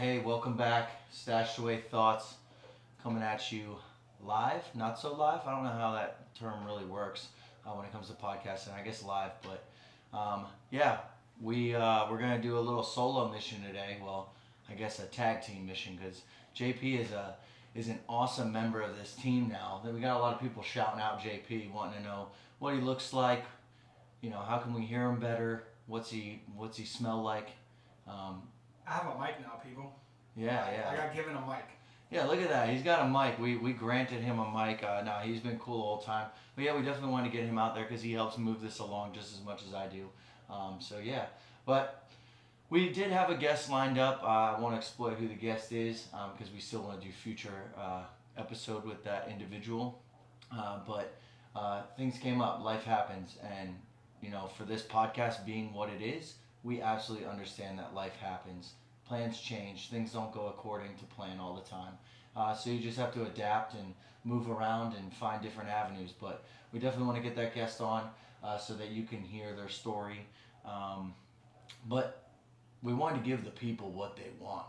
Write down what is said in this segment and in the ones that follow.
Hey, welcome back. Stashed Away Thoughts coming at you live. Not so live. I don't know how that term really works when it comes to podcasting. I guess live, but yeah, we're gonna do a little solo mission today. Well, I guess a tag team mission because JP is an awesome member of this team now. Then we got a lot of people shouting out JP, wanting to know what he looks like. How can we hear him better? What's he smell like? Um, I have a mic now, people. yeah, I yeah. got given a mic. Yeah, look at that. He's got a mic. We granted him a mic. Now he's been cool all the time. But yeah, we definitely want to get him out there because he helps move this along just as much as I do. So yeah, but we did have a guest lined up. I want to exploit who the guest is because we still want to do future episode with that individual. But things came up. Life happens, and for this podcast being what it is, we absolutely understand that life happens. Plans change. Things don't go according to plan all the time. So you just have to adapt and move around and find different avenues. But we definitely want to get that guest on so that you can hear their story. But we wanted to give the people what they want.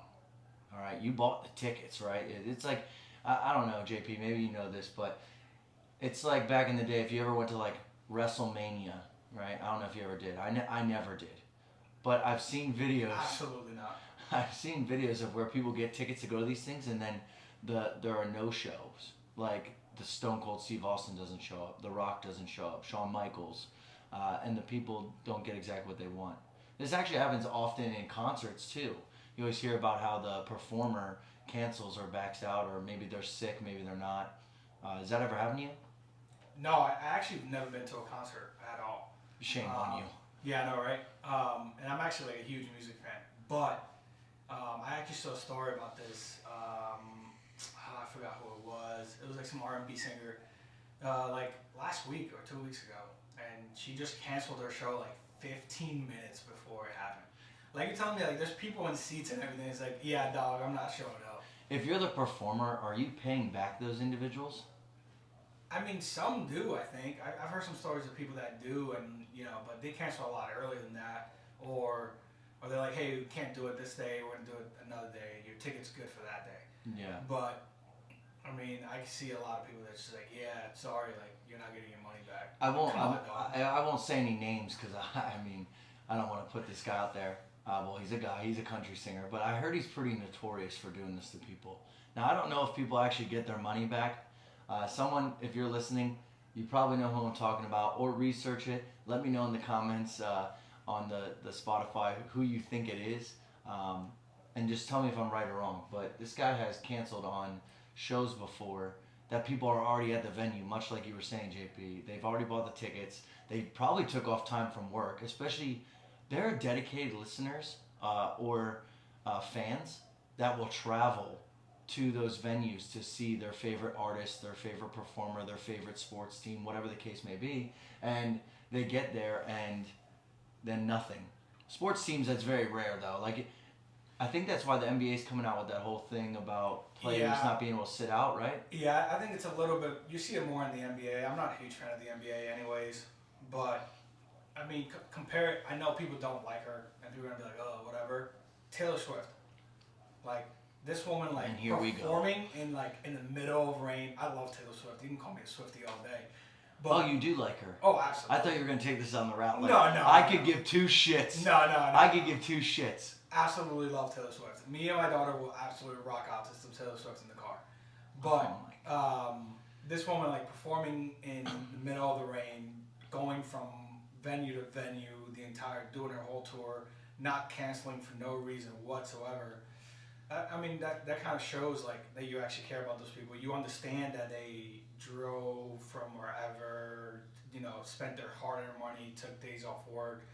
All right, you bought the tickets, right? It's like I don't know, JP. Maybe you know this, but it's like back in the day. If you ever went to like WrestleMania, right? I don't know if you ever did. I never did, but I've seen videos. Absolutely not. I've seen videos of where people get tickets to go to these things, and then there are no shows. Like the Stone Cold Steve Austin doesn't show up, The Rock doesn't show up, Shawn Michaels, and the people don't get exactly what they want. This actually happens often in concerts too. You always hear about how the performer cancels or backs out, or maybe they're sick, maybe they're not. Does that ever happen to you? No, I actually have never been to a concert at all. Shame on you. Yeah, I know, right? And I'm actually like a huge music fan. But I actually saw a story about this. I forgot who it was. It was like some R&B singer, like last week or 2 weeks ago, and she just canceled her show like 15 minutes before it happened. Like you're telling me, like there's people in seats and everything. It's like, yeah, dog, I'm not showing up. If you're the performer, are you paying back those individuals? I mean, some do. I think I've heard some stories of people that do, and but they cancel a lot earlier than that, or they're like, hey, we can't do it this day. We're gonna do it another day. Your ticket's good for that day. Yeah. But I mean, I see a lot of people that's just like, yeah, sorry, like you're not getting your money back. I won't. Come on, dog. I won't say any names because I mean, I don't want to put this guy out there. Well, he's a guy. He's a country singer, but I heard he's pretty notorious for doing this to people. Now, I don't know if people actually get their money back. Someone, if you're listening, you probably know who I'm talking about, or research it. Let me know in the comments on the Spotify who you think it is, and just tell me if I'm right or wrong. But this guy has canceled on shows before that people are already at the venue, much like you were saying, JP. They've already bought the tickets. They probably took off time from work, especially there are dedicated listeners or fans that will travel to those venues to see their favorite artist, their favorite performer, their favorite sports team, whatever the case may be, and they get there and then nothing. Sports teams, that's very rare though. Like, I think that's why the NBA is coming out with that whole thing about players not being able to sit out, right? Yeah, I think it's a little bit. You see it more in the NBA. I'm not a huge fan of the NBA, anyways, but I mean, compare it. I know people don't like her, and people are gonna be like, oh, whatever. Taylor Swift, like. This woman like And here we go. performing in the middle of rain. I love Taylor Swift. You can call me a Swiftie all day. But, Oh, you do like her. Oh, absolutely. I thought you were gonna take this on the route. Like, No, I no. could give two shits. No. I could give two shits. Absolutely love Taylor Swift. Me and my daughter will absolutely rock out to some Taylor Swift in the car. But this woman like performing in the middle of the rain, going from venue to venue, doing her whole tour, not canceling for no reason whatsoever. I mean, that kind of shows like that you actually care about those people. You understand that they drove from wherever, spent their hard-earned money, took days off work,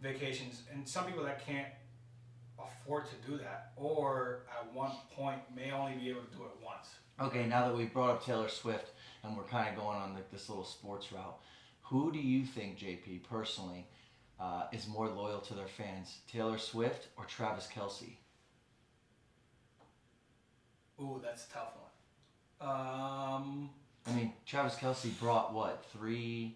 vacations, and some people that can't afford to do that, or at one point may only be able to do it once. Okay, now that we've brought up Taylor Swift and we're kind of going on like this little sports route, who do you think, JP, personally, is more loyal to their fans, Taylor Swift or Travis Kelce? Ooh, that's a tough one. I mean, Travis Kelce brought what two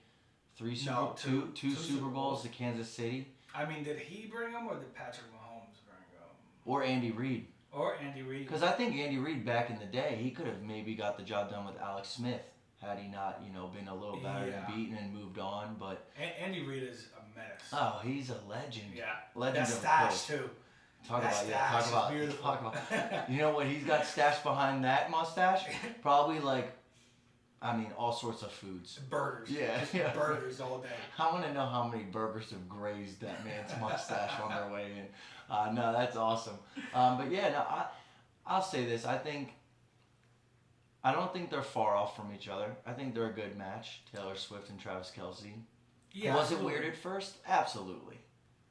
Super Bowls to Kansas City, I mean, did he bring them or did Patrick Mahomes bring them? or Andy Reid. Or Andy Reid. Because I think Andy Reid back in the day, he could have maybe got the job done with Alex Smith had he not, been a little battered and beaten and moved on. But Andy Reid is a menace. oh, he's a legend. Yeah. Legend that of stash coach. too. Talk that about stash talk is beautiful. about. You know what he's got stashed behind that mustache? Probably all sorts of foods. Burgers. Yeah, Just yeah. burgers all day. I want to know how many burgers have grazed that man's mustache on their way in. No, that's awesome. But yeah, no, I'll say this. I don't think they're far off from each other. I think they're a good match. Taylor Swift and Travis Kelce. Yeah. Was it weird at first? Absolutely.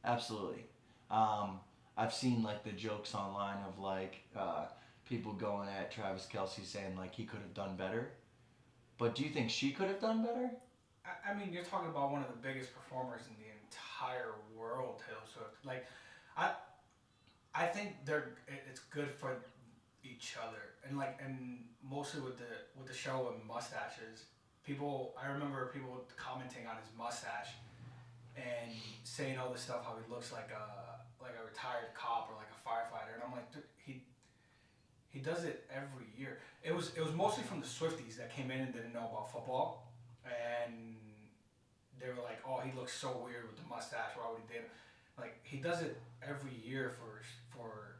Absolutely. I've seen the jokes online of people going at Travis Kelce saying he could have done better. But do you think she could have done better? I mean, you're talking about one of the biggest performers in the entire world, Taylor Swift. I think it's good for each other, and mostly with the show and mustaches. I remember people commenting on his mustache and saying all this stuff, how he looks like a retired cop or like a firefighter, and I'm like, dude, he does it every year. It was mostly from the Swifties that came in and didn't know about football, and they were like, oh, he looks so weird with the mustache. Why would he do it? He does it every year for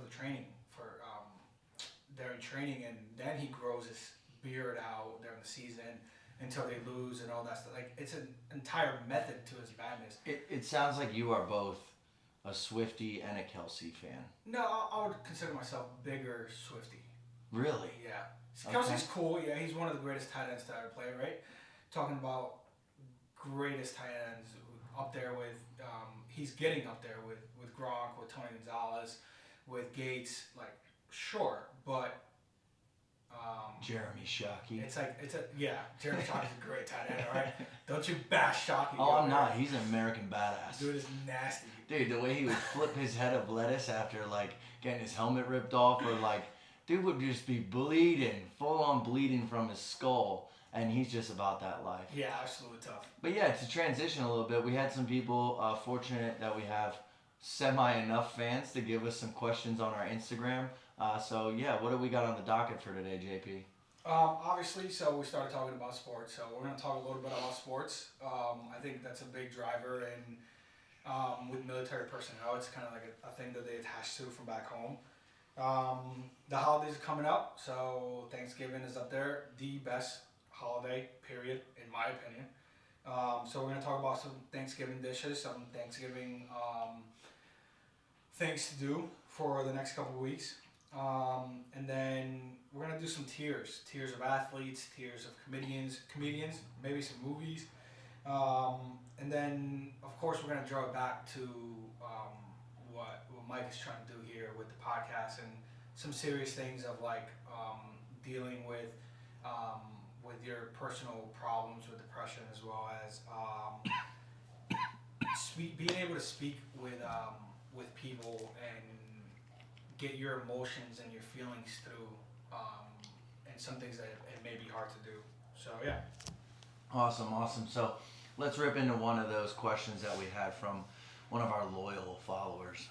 the training during training, and then he grows his beard out during the season until they lose and all that stuff. It's an entire method to his madness. It sounds like you are both a Swiftie and a Kelce fan. No, I would consider myself bigger Swiftie. Really? Yeah. Okay. Kelce's cool. Yeah, he's one of the greatest tight ends to ever play, right? Talking about greatest tight ends up there with, he's getting up there with Gronk, with Tony Gonzalez, with Gates. Sure, but Jeremy Shockey. Jeremy Shockey's a great tight end, all right? Don't you bash Shockey. Oh, I'm not. He's an American badass. Dude is nasty. Dude, the way he would flip his head of lettuce after getting his helmet ripped off, or dude would just be bleeding, full on bleeding from his skull, and he's just about that life. Yeah, absolutely tough. But yeah, to transition a little bit, we had some people fortunate that we have enough fans to give us some questions on our Instagram. So yeah, what do we got on the docket for today, JP? Obviously, so we started talking about sports, so we're going to talk a little bit about sports. I think that's a big driver in with military personnel. It's kind of like a thing that they attach to from back home. The holidays are coming up, so Thanksgiving is up there, the best holiday, period, in my opinion. So we're going to talk about some Thanksgiving dishes, some Thanksgiving things to do for the next couple of weeks. And then we're going to do some tiers of athletes, tiers of comedians, maybe some movies. And then, of course, we're going to draw it back to what Mike is trying to do here with the podcast, and some serious things of dealing with your personal problems with depression, as well as being able to speak with people and get your emotions and your feelings through, and some things that it may be hard to do. So yeah. Awesome. So let's rip into one of those questions that we had from one of our loyal followers.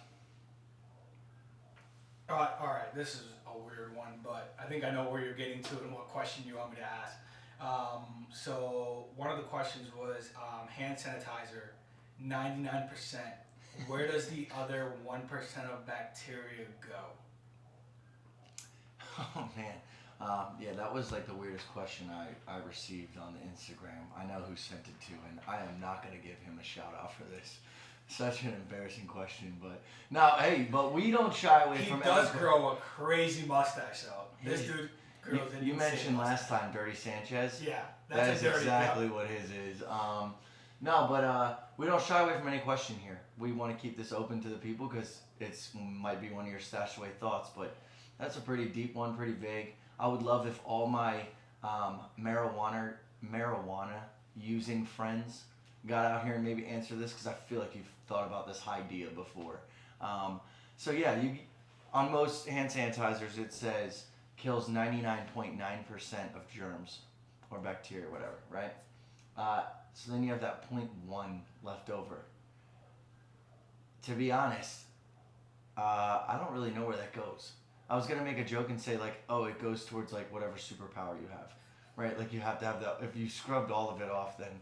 All right, this is a weird one, but I think I know where you're getting to and what question you want me to ask. So one of the questions was hand sanitizer, 99%. Where does the other 1% of bacteria go? Oh man, yeah, that was the weirdest question I received on the Instagram. I know who sent it to, and I am not going to give him a shout out for this. Such an embarrassing question, but but we don't shy away from. He does grow a crazy mustache though. This dude grows. You mentioned last time Dirty Sanchez. Yeah, that is exactly what his is. No, but we don't shy away from any question here. We want to keep this open to the people because it might be one of your stashed away thoughts, but that's a pretty deep one, pretty vague. I would love if all my marijuana using friends got out here and maybe answer this, because I feel like you've thought about this idea before. So yeah, on most hand sanitizers it says kills 99.9% of germs or bacteria or whatever, right? So then you have that 0.1 left over. To be honest, I don't really know where that goes. I was gonna make a joke and say like, oh, it goes towards like whatever superpower you have, right? Like you have to have that. If you scrubbed all of it off, then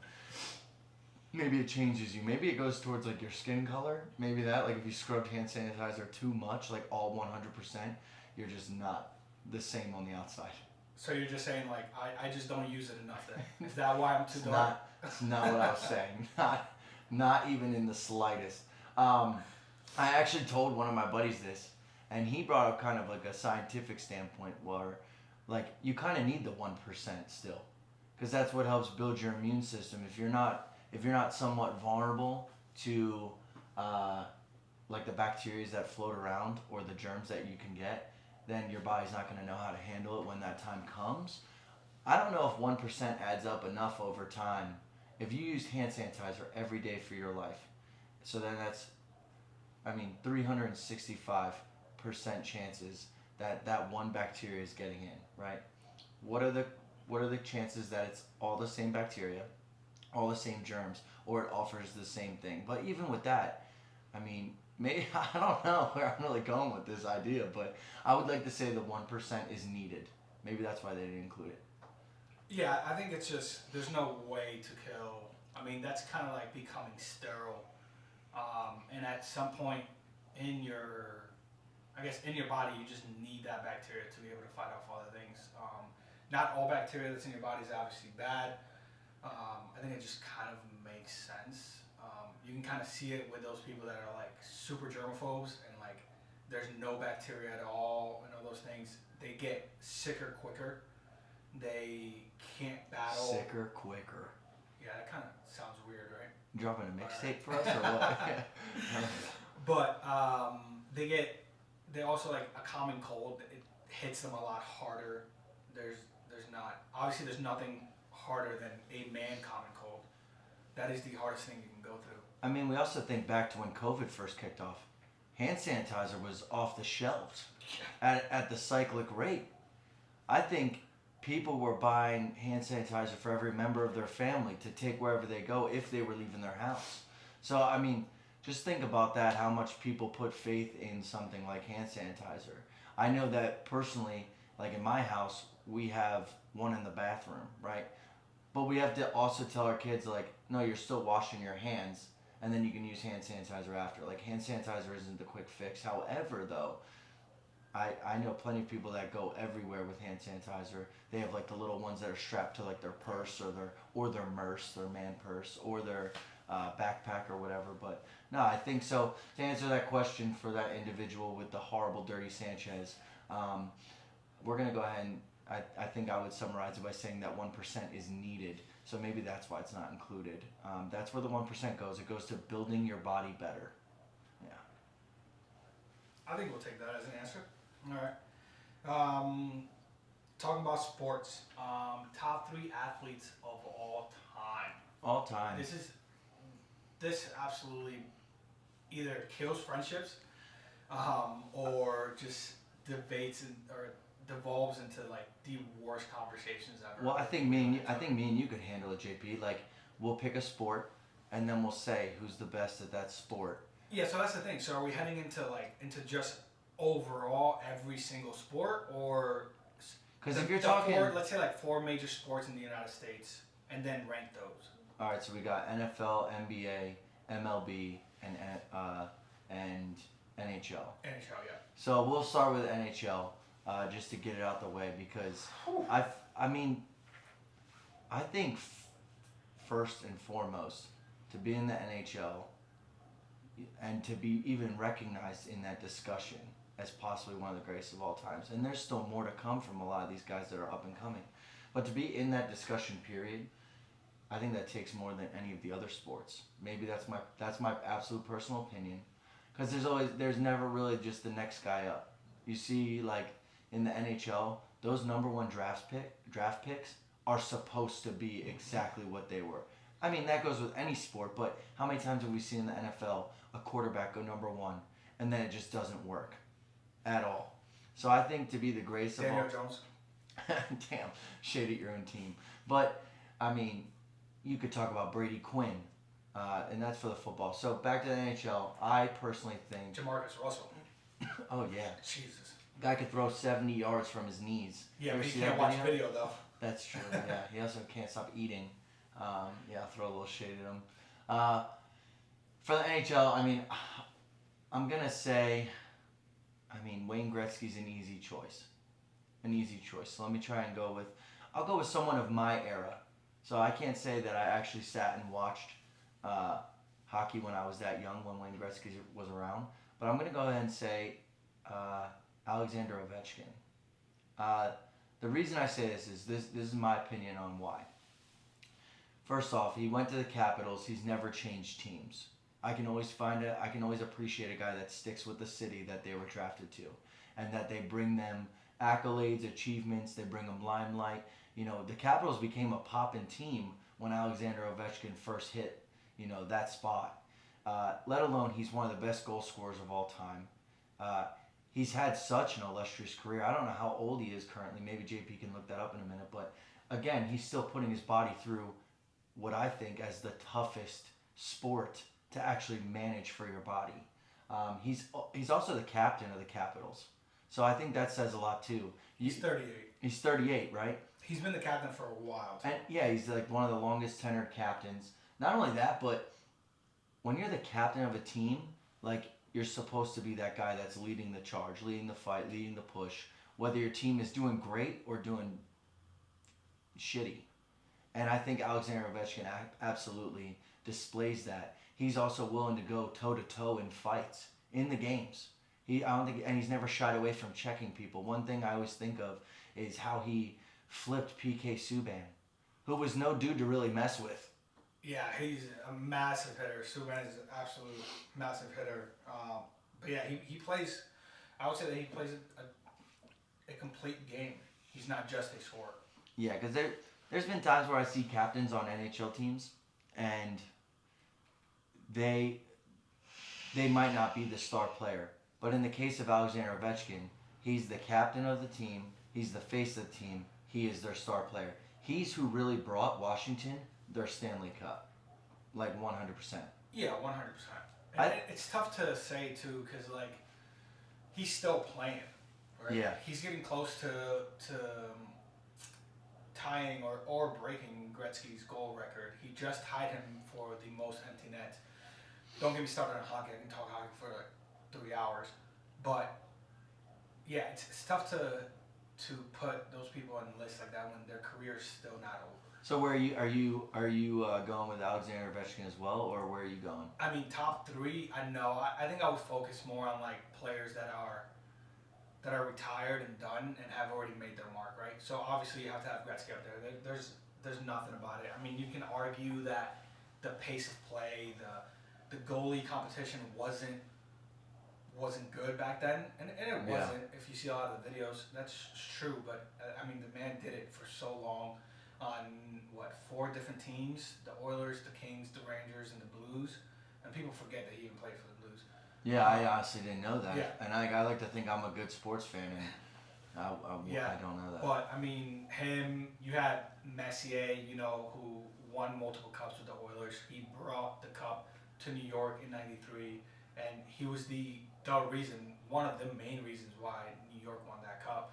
maybe it changes you. Maybe it goes towards like your skin color. Maybe that. Like if you scrubbed hand sanitizer too much, like all 100%, you're just not the same on the outside. So you're just saying like I just don't use it enough then? Is that why I'm too It's dark? not. It's not what I was saying. Not even in the slightest. I actually told one of my buddies this, and he brought up kind of like a scientific standpoint where, like, you kind of need the 1% still, because that's what helps build your immune system. If you're not somewhat vulnerable to, like the bacteria that float around or the germs that you can get, then your body's not going to know how to handle it when that time comes. I don't know if 1% adds up enough over time. If you use hand sanitizer every day for your life, so then that's, 365% chances that that one bacteria is getting in, right? What are the chances that it's all the same bacteria, all the same germs, or it offers the same thing? But even with that, maybe I don't know where I'm really going with this idea, but I would like to say the 1% is needed. Maybe that's why they didn't include it. Yeah, I think it's just there's no way to kill. I mean, that's kind of like becoming sterile. And at some point in your, I guess in your body, you just need that bacteria to be able to fight off other things. Not all bacteria that's in your body is obviously bad. I think it just kind of makes sense. You can kind of see it with those people that are like super germaphobes and like there's no bacteria at all and all those things. They get sicker quicker. They can't battle. Sicker, quicker. Yeah, that kind of sounds weird, right? Dropping a mixtape for us or what? But they also like a common cold. It hits them a lot harder. There's there's nothing harder than a man common cold. That is the hardest thing you can go through. We also think back to when COVID first kicked off. Hand sanitizer was off the shelves at the cyclic rate. I think people were buying hand sanitizer for every member of their family to take wherever they go if they were leaving their house. So, just think about that, how much people put faith in something like hand sanitizer. I know that personally, like in my house, we have one in the bathroom, right? But we have to also tell our kids, like, no, you're still washing your hands, and then you can use hand sanitizer after. Like, hand sanitizer isn't the quick fix. However, though, I know plenty of people that go everywhere with hand sanitizer. They have like the little ones that are strapped to like their purse or their merce, their man purse, or their backpack or whatever. But no, I think so. To answer that question for that individual with the horrible dirty Sanchez, we're gonna go ahead and I think I would summarize it by saying that 1% is needed. So maybe that's why it's not included. That's where the 1% goes. It goes to building your body better. Yeah. I think we'll take that as an answer. All right. Talking about sports, top 3 athletes of all time. All time. This absolutely either kills friendships, or just debates or devolves into like the worst conversations ever. Well, I think me and you could handle it, JP. Like, we'll pick a sport, and then we'll say who's the best at that sport. Yeah, so that's the thing. So are we heading into just overall every single sport, or because if you're talking, let's say like 4 major sports in the United States, and then rank those. All right, so we got NFL, NBA, MLB, and NHL. NHL, yeah. So we'll start with NHL, just to get it out the way, because I think first and foremost, to be in the NHL and to be even recognized in that discussion as possibly one of the greatest of all times. And there's still more to come from a lot of these guys that are up and coming. But to be in that discussion period, I think that takes more than any of the other sports. Maybe that's my absolute personal opinion. Because there's never really just the next guy up. You see, like in the NHL, those number 1 draft picks are supposed to be exactly what they were. That goes with any sport, but how many times have we seen in the NFL a quarterback go number 1 and then it just doesn't work at all? So I think to be the greatest of all... Daniel Jones. Damn, shade at your own team. But, you could talk about Brady Quinn, and that's for the football. So back to the NHL, I personally think... Jamarcus Russell. Oh yeah, Jesus. guy could throw 70 yards from his knees. Yeah, You but ever you see can't that watch video though. That's true. Yeah, he also can't stop eating. Yeah, I'll throw a little shade at him. For the NHL, I mean, I'm gonna say, I mean, Wayne Gretzky's an easy choice. An easy choice. So let me try and I'll go with someone of my era. So I can't say that I actually sat and watched uh, hockey when I was that young, when Wayne Gretzky was around. But I'm gonna go ahead and say uh, Alexander Ovechkin. Uh, the reason I say this is my opinion on why. First off, he went to the Capitals. He's never changed teams. I can always appreciate a guy that sticks with the city that they were drafted to, and that they bring them accolades, achievements. They bring them limelight. You know, the Capitals became a poppin' team when Alexander Ovechkin first hit, that spot. Let alone he's one of the best goal scorers of all time. Uh, he's had such an illustrious career. I don't know how old he is currently. Maybe JP can look that up in a minute. But again, he's still putting his body through what I think as the toughest sport to actually manage for your body. He's also the captain of the Capitals, so I think that says a lot too. He's 38. He's 38, right? He's been the captain for a while. And yeah, he's like one of the longest tenured captains. Not only that, but when you're the captain of a team, like you're supposed to be that guy that's leading the charge, leading the fight, leading the push, whether your team is doing great or doing shitty. And I think Alexander Ovechkin absolutely displays that. He's also willing to go toe to toe in fights in the games. I don't think, and he's never shied away from checking people. One thing I always think of is how he flipped PK Subban, who was no dude to really mess with. Yeah, he's a massive hitter. Subban is an absolute massive hitter. But yeah, he plays. I would say that he plays a complete game. He's not just a scorer. Yeah, because there's been times where I see captains on NHL teams, and they might not be the star player. But in the case of Alexander Ovechkin, he's the captain of the team. He's the face of the team. He is their star player. He's who really brought Washington their Stanley Cup, like 100%. Yeah, 100%. It's tough to say too, because like he's still playing, right? Yeah. He's getting close to tying or breaking Gretzky's goal record. He just tied him for the most empty nets. Don't get me started on hockey. I can talk hockey for like 3 hours, but yeah, it's tough to put those people on a list like that when their career's still not over. So where are you going with Alexander Ovechkin as well, or where are you going? I mean, top three. I know. I think I would focus more on like players that are retired and done and have already made their mark, right? So obviously you have to have Gretzky up there. There's nothing about it. I mean, you can argue that the pace of play, the goalie competition wasn't good back then, and it wasn't. If you see a lot of the videos, that's true. But I mean, the man did it for so long on 4 different teams: the Oilers, the Kings, the Rangers, and the Blues. And people forget that he even played for the Blues. Yeah, I honestly didn't know that. Yeah. And I like to think I'm a good sports fan, and I don't know that. But I mean, you had Messier, who won multiple cups with the Oilers. He brought the cup to New York in '93, and he was the reason, one of the main reasons why New York won that cup.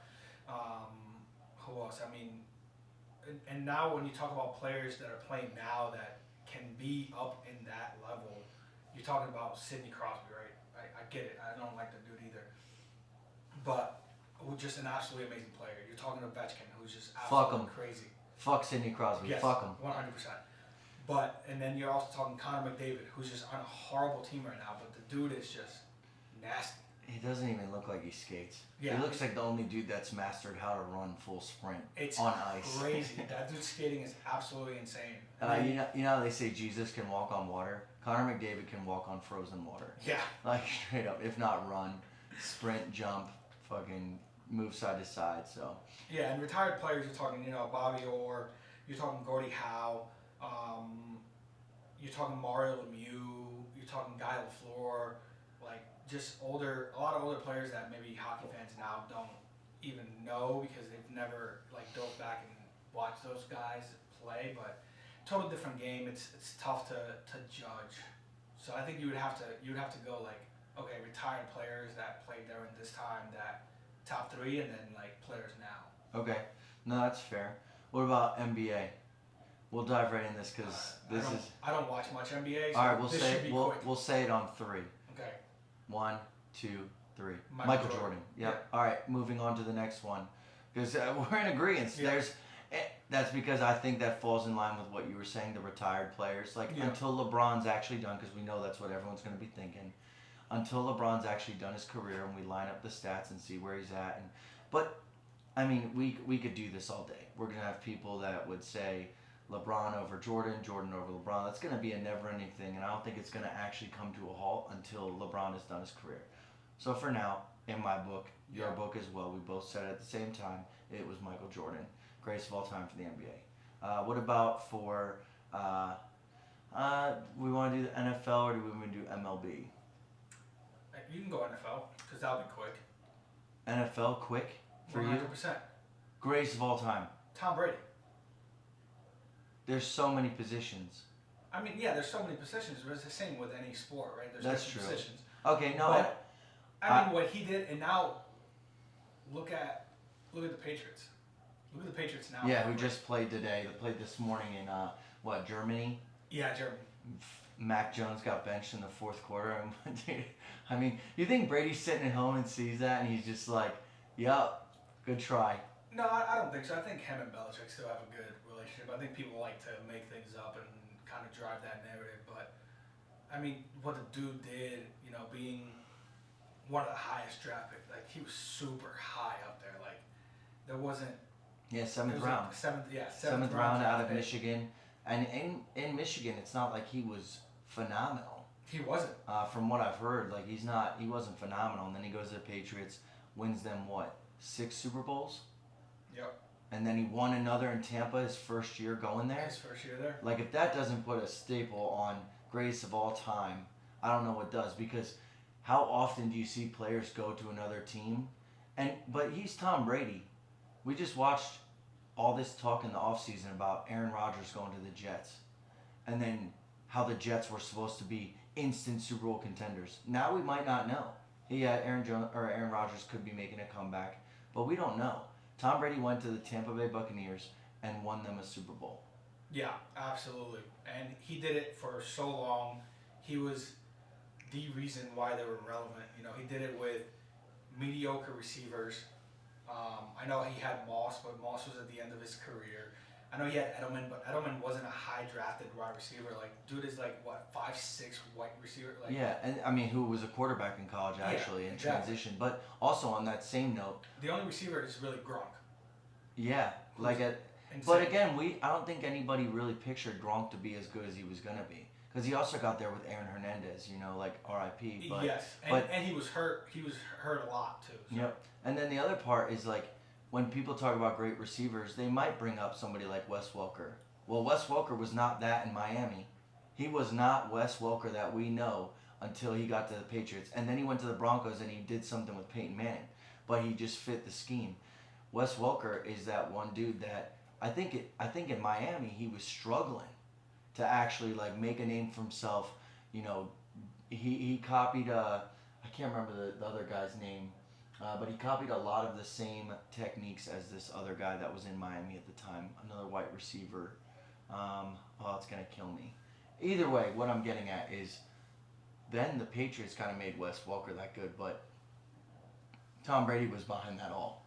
Who else? I mean, and now when you talk about players that are playing now that can be up in that level, you're talking about Sidney Crosby, right? I get it. I don't like the dude either, but just an absolutely amazing player. You're talking to Ovechkin, who's just absolutely crazy. Fuck Sidney Crosby. Yes, Fuck him. 100%. And then you're also talking Connor McDavid, who's just on a horrible team right now, but the dude is just nasty. He doesn't even look like he skates. Yeah, he looks like the only dude that's mastered how to run full sprint on ice. Crazy. That dude's skating is absolutely insane. You know how they say Jesus can walk on water? Connor McDavid can walk on frozen water. Yeah. Like straight up, if not run, sprint, jump, fucking move side to side. So. Yeah, and retired players, you're talking, Bobby Orr, you're talking Gordie Howe, you're talking Mario Lemieux, you're talking Guy Lafleur, like just a lot of older players that maybe hockey fans now don't even know because they've never like dove back and watched those guys play. But total different game. It's tough to judge. So I think you would have to go like okay, retired players that played during this time, that top three, and then like players now. Okay, no, that's fair. What about NBA? We'll dive right in this Uh, because I this don't is I don't watch much NBA, so all right. this should be quick. We'll say it on three. Okay. One, two, three. Michael Jordan. Jordan. Yep. All right, moving on to the next one because we're in agreement. Yeah. That's because I think that falls in line with what you were saying. The retired players, like Yeah. until LeBron's actually done, because we know that's what everyone's going to be thinking. Until LeBron's actually done his career and we line up the stats and see where he's at, but I mean, we could do this all day. We're gonna have people that would say LeBron over Jordan, Jordan over LeBron. That's gonna be a never-ending thing, and I don't think it's gonna actually come to a halt until LeBron has done his career. So for now, in my book, your Yeah. book as well, we both said at the same time it was Michael Jordan, greatest of all time for the NBA. What about for we want to do the NFL or do we want to do MLB? You can go NFL because that'll be quick. NFL quick for you? 100%. Greatest of all time. Tom Brady. There's so many positions. I mean, yeah, there's so many positions, but it's the same with any sport, right? There's That's different true. positions. Okay, no. But, I mean, what he did, and now look at the Patriots. Look at the Patriots now. Yeah, who just played today. They played this morning in Germany. Yeah, Germany. Mac Jones got benched in the fourth quarter. Dude, I mean, you think Brady's sitting at home and sees that, and he's just like, "Yup, good try." No, I don't think so. I think him and Belichick still have a good relationship. I think people like to make things up and kind of drive that narrative. But I mean, what the dude did, being one of the highest draft picks, like he was super high up there. Like there wasn't. Yeah, It seventh was round. like seventh Seventh round out draft of pick. Michigan, and in Michigan, it's not like he was phenomenal. He wasn't. From what I've heard, like he wasn't phenomenal. And then he goes to the Patriots, wins them 6 Super Bowls, Yep. and then he won another in Tampa his first year going there. His first year there. Like if that doesn't put a staple on greatest of all time, I don't know what does. Because how often do you see players go to another team? But he's Tom Brady. We just watched all this talk in the offseason about Aaron Rodgers going to the Jets, and then how the Jets were supposed to be instant Super Bowl contenders. Now we might not know. Yeah, Aaron Rodgers could be making a comeback, but we don't know. Tom Brady went to the Tampa Bay Buccaneers and won them a Super Bowl. Yeah, absolutely. And he did it for so long. He was the reason why they were relevant. He did it with mediocre receivers. I know he had Moss, but Moss was at the end of his career. I know he had Edelman, but Edelman wasn't a high drafted wide receiver. Like, dude is like, what, 5'6" white receiver? Like, Yeah, and I mean, who was a quarterback in college actually in transition. But also on that same note, the only receiver is really Gronk. yeah, Insane. but again, I don't think anybody really pictured Gronk to be as good as he was gonna be. Because he also got there with Aaron Hernandez, like R.I.P. But, yes, and he was hurt. He was hurt a lot too. So. Yep. And then the other part is like when people talk about great receivers, they might bring up somebody like Wes Welker. Well, Wes Welker was not that in Miami. He was not Wes Welker that we know until he got to the Patriots, and then he went to the Broncos and he did something with Peyton Manning, but he just fit the scheme. Wes Welker is that one dude that I think in Miami he was struggling to actually like make a name for himself. He copied I can't remember the other guy's name, but he copied a lot of the same techniques as this other guy that was in Miami at the time, another white receiver. It's gonna kill me. Either way, what I'm getting at is then the Patriots kind of made Wes Welker that good, but Tom Brady was behind that all.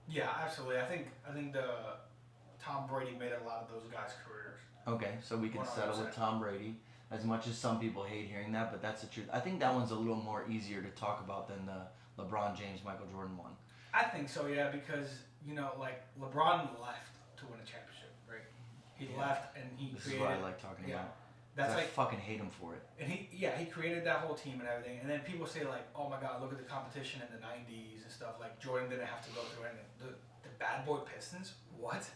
Yeah, absolutely. I think the Tom Brady made a lot of those guys' careers. Okay, so we can settle with 100%. Tom Brady. As much as some people hate hearing that, but that's the truth. I think that one's a little more easier to talk about than the LeBron James, Michael Jordan one. I think so, yeah, because like LeBron left to win a championship, right? He left and he This created. is what I like talking about. That's I like, fucking hate him for it. and he created that whole team and everything. And then people say like, oh my God, look at the competition in the '90s and stuff. Like Jordan didn't have to go through anything. The bad boy Pistons, what?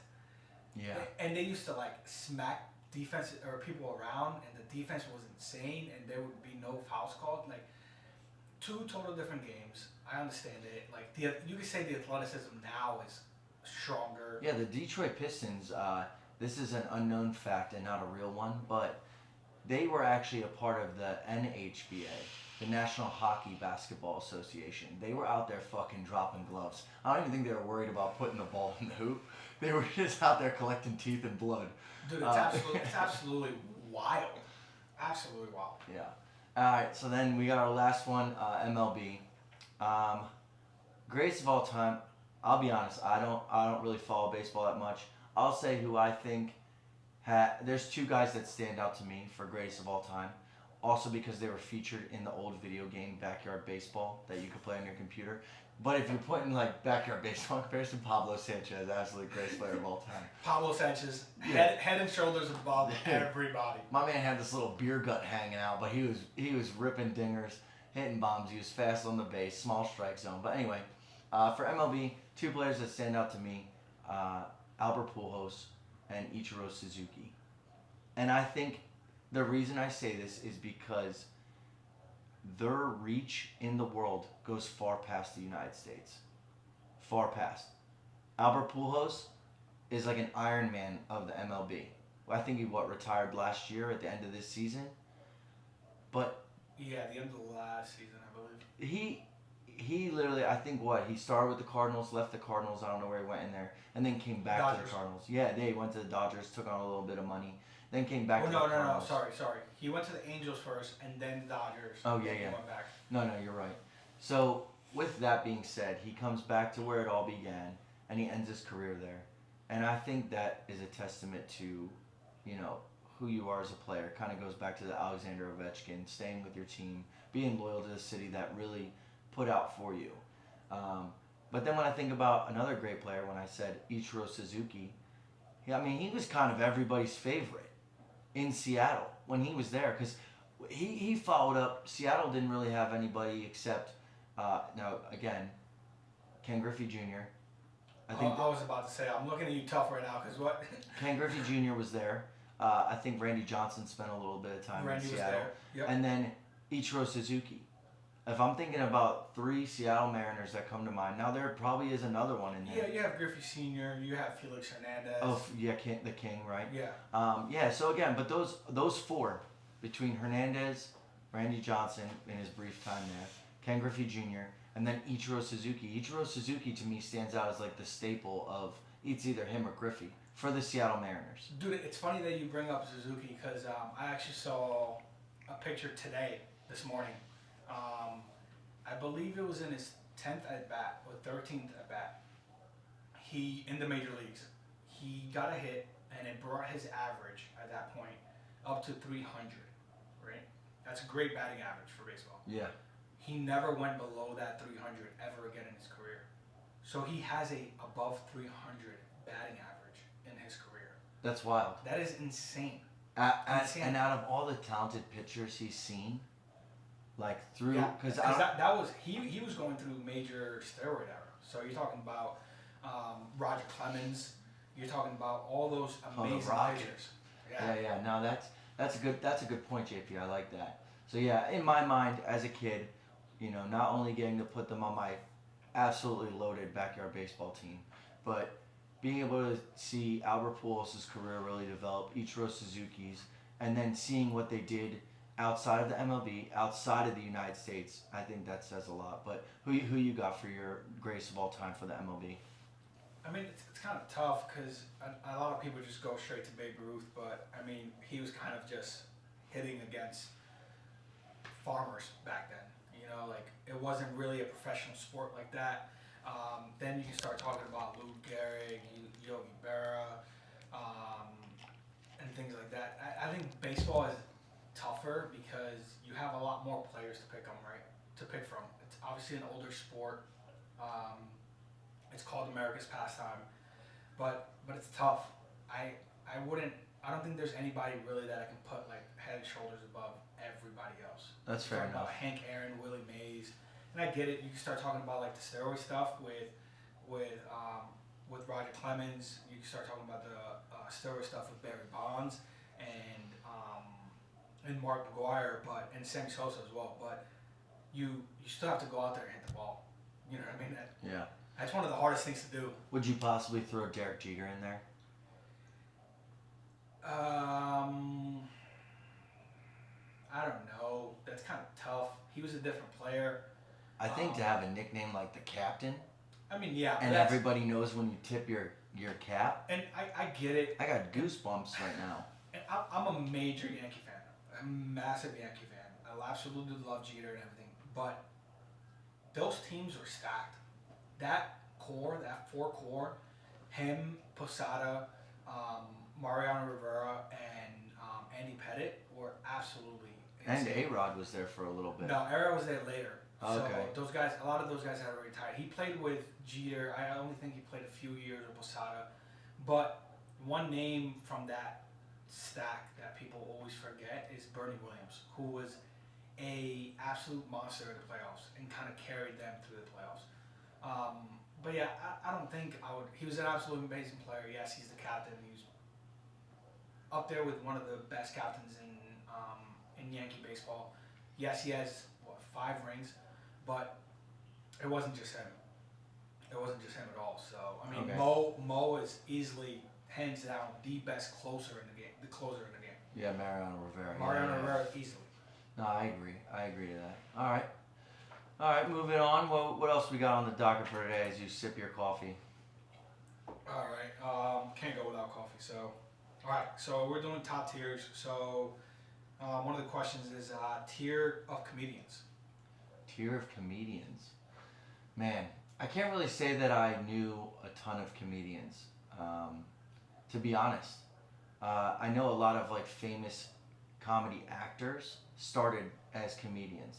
Yeah. And they used to like smack defense or people around, and the defense was insane, and there would be no fouls called. Like 2 total different games. I understand it. Like you could say the athleticism now is stronger. Yeah, the Detroit Pistons, this is an unknown fact and not a real one, but they were actually a part of the NHBA. the National Hockey Basketball Association. They were out there fucking dropping gloves. I don't even think they were worried about putting the ball in the hoop. They were just out there collecting teeth and blood. Dude, it's absolutely wild. Absolutely wild. Yeah. All right. So then we got our last one, MLB. Greatest of all time. I'll be honest. I don't really follow baseball that much. I'll say who I think. There's two guys that stand out to me for greatest of all time. Also because they were featured in the old video game Backyard Baseball that you could play on your computer. But if you're putting like Backyard Baseball in comparison, Pablo Sanchez, absolutely greatest player of all time. Pablo Sanchez, Yeah. head and shoulders above everybody. My man had this little beer gut hanging out, but he was ripping dingers, hitting bombs. He was fast on the base, small strike zone. But anyway, for MLB, two players that stand out to me, Albert Pujols and Ichiro Suzuki. And I think the reason I say this is because their reach in the world goes far past the United States. Far past. Albert Pujols is like an Iron Man of the MLB. I think he retired last year at the end of this season. But Yeah, the end of the last season, I believe. he literally, I think he started with the Cardinals, left the Cardinals, I don't know where he went in there, and then came back to the Cardinals. Yeah, he went to the Dodgers, took on a little bit of money, then came back to the Cardinals. No, sorry. He went to the Angels first, and then the Dodgers. Oh, yeah. He went back. No, you're right. So, with that being said, he comes back to where it all began, and he ends his career there. And I think that is a testament to, who you are as a player. Kind of goes back to the Alexander Ovechkin, staying with your team, being loyal to the city that really put out for you. But then when I think about another great player, when I said Ichiro Suzuki, he was kind of everybody's favorite in Seattle when he was there, because he followed up. Seattle didn't really have anybody except, now again, Ken Griffey Jr. I was about to say, I'm looking at you tough right now, because what? Ken Griffey Jr. was there. I think Randy Johnson spent a little bit of time in Seattle. Was there. Yep. And then Ichiro Suzuki. If I'm thinking about three Seattle Mariners that come to mind, now there probably is another one in there. Yeah, you have Griffey Sr., you have Felix Hernandez. Oh, yeah, the King, right? Yeah. So again, but those four, between Hernandez, Randy Johnson in his brief time there, Ken Griffey Jr., and then Ichiro Suzuki. Ichiro Suzuki, to me, stands out as like the staple of, it's either him or Griffey, for the Seattle Mariners. Dude, it's funny that you bring up Suzuki, because I actually saw a picture this morning. I believe it was in his 10th at bat or 13th at bat. He, in the major leagues, he got a hit, and it brought his average at that point up to 300, right? That's a great batting average for baseball. Yeah. He never went below that 300 ever again in his career. So he has a above 300 batting average in his career. That's wild. That is insane. And out of all the talented pitchers he's seen, like through, because that was he was going through major steroid era. So you're talking about Roger Clemens. You're talking about all those amazing pitchers. Yeah. No, that's a good point, JP. I like that. So yeah, in my mind as a kid, not only getting to put them on my absolutely loaded Backyard Baseball team, but being able to see Albert Pujols' career really develop, Ichiro Suzuki's, and then seeing what they did outside of the MLB, outside of the United States, I think that says a lot. But who you got for your greatest of all time for the MLB? I mean, it's kind of tough, because a lot of people just go straight to Babe Ruth, but I mean, he was kind of just hitting against farmers back then. Like, it wasn't really a professional sport like that. Then you can start talking about Lou Gehrig, Yogi Berra, and things like that. I think baseball is tougher because you have a lot more players to pick from. It's obviously an older sport. It's called America's pastime, but it's tough. I don't think there's anybody really that I can put like head and shoulders above everybody else. That's fair enough. About Hank Aaron, Willie Mays, and I get it. You can start talking about like the steroid stuff with Roger Clemens. You can start talking about the steroid stuff with Barry Bonds and Mark McGwire, and Sammy Sosa as well. But you still have to go out there and hit the ball. You know what I mean? Yeah. That's one of the hardest things to do. Would you possibly throw Derek Jeter in there? I don't know. That's kind of tough. He was a different player. I think to have a nickname like the Captain, I mean, yeah. and everybody knows when you tip your cap. And I get it. I got goosebumps right now. And I'm a major Yankee fan. I'm a massive Yankee fan. I absolutely love Jeter and everything. But those teams are stacked. That core, that four core, him, Posada, Mariano Rivera, and Andy Pettitte were absolutely insane. And A-Rod was there for a little bit. No, A-Rod was there later. Okay. So those guys, a lot of those guys had already retired. He played with Jeter. I only think he played a few years with Posada. But one name from that stack that people always forget is Bernie Williams, who was a absolute monster in the playoffs and kind of carried them through the playoffs. But yeah, I don't think I would. He was an absolutely amazing player. Yes, he's the captain. He's up there with one of the best captains in Yankee baseball. Yes, he has 5 rings, but it wasn't just him. It wasn't just him at all. So I mean, Okay. Mo is easily hands down the best closer in the game. The closer in the game. Yeah, Mariano Rivera. Mariano yeah. Rivera easily. No, I agree. I agree to that. All right, moving on. What else we got on the docket for today as you sip your coffee? All right, can't go without coffee. So, all right, so we're doing top tiers. So, one of the questions is tier of comedians. Tier of comedians. Man, I can't really say that I knew a ton of comedians. To be honest, I know a lot of like famous comedy actors started as comedians.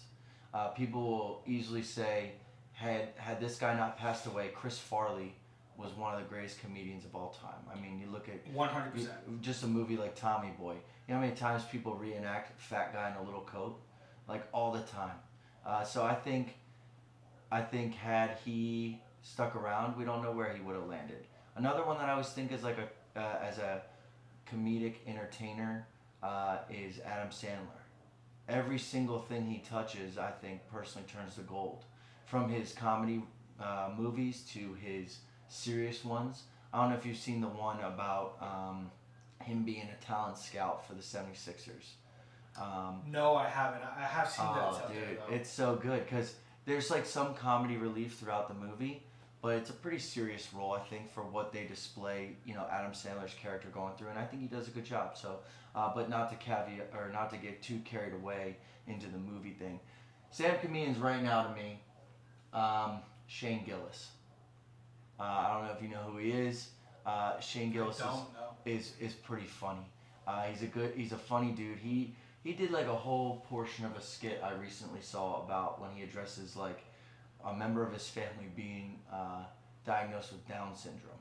People will easily say, had this guy not passed away, Chris Farley was one of the greatest comedians of all time. I mean, you look at 100%. just a movie like Tommy Boy. You know how many times people reenact fat guy in a little coat, like all the time. So I think had he stuck around, we don't know where he would have landed. Another one that I always think is like as a comedic entertainer is Adam Sandler. Every single thing he touches, I think, personally turns to gold. From his comedy movies to his serious ones. I don't know if you've seen the one about him being a talent scout for the 76ers. No, I haven't. I have seen that. Oh, dude, it's so good because there's like some comedy relief throughout the movie, but it's a pretty serious role, I think, for what they display. You know, Adam Sandler's character going through, and I think he does a good job. So, but not to get too carried away into the movie thing. Stand-up comedians right now to me, Shane Gillis. I don't know if you know who he is. Shane Gillis is pretty funny. He's a funny dude. He did like a whole portion of a skit I recently saw about when he addresses like a member of his family being diagnosed with Down syndrome.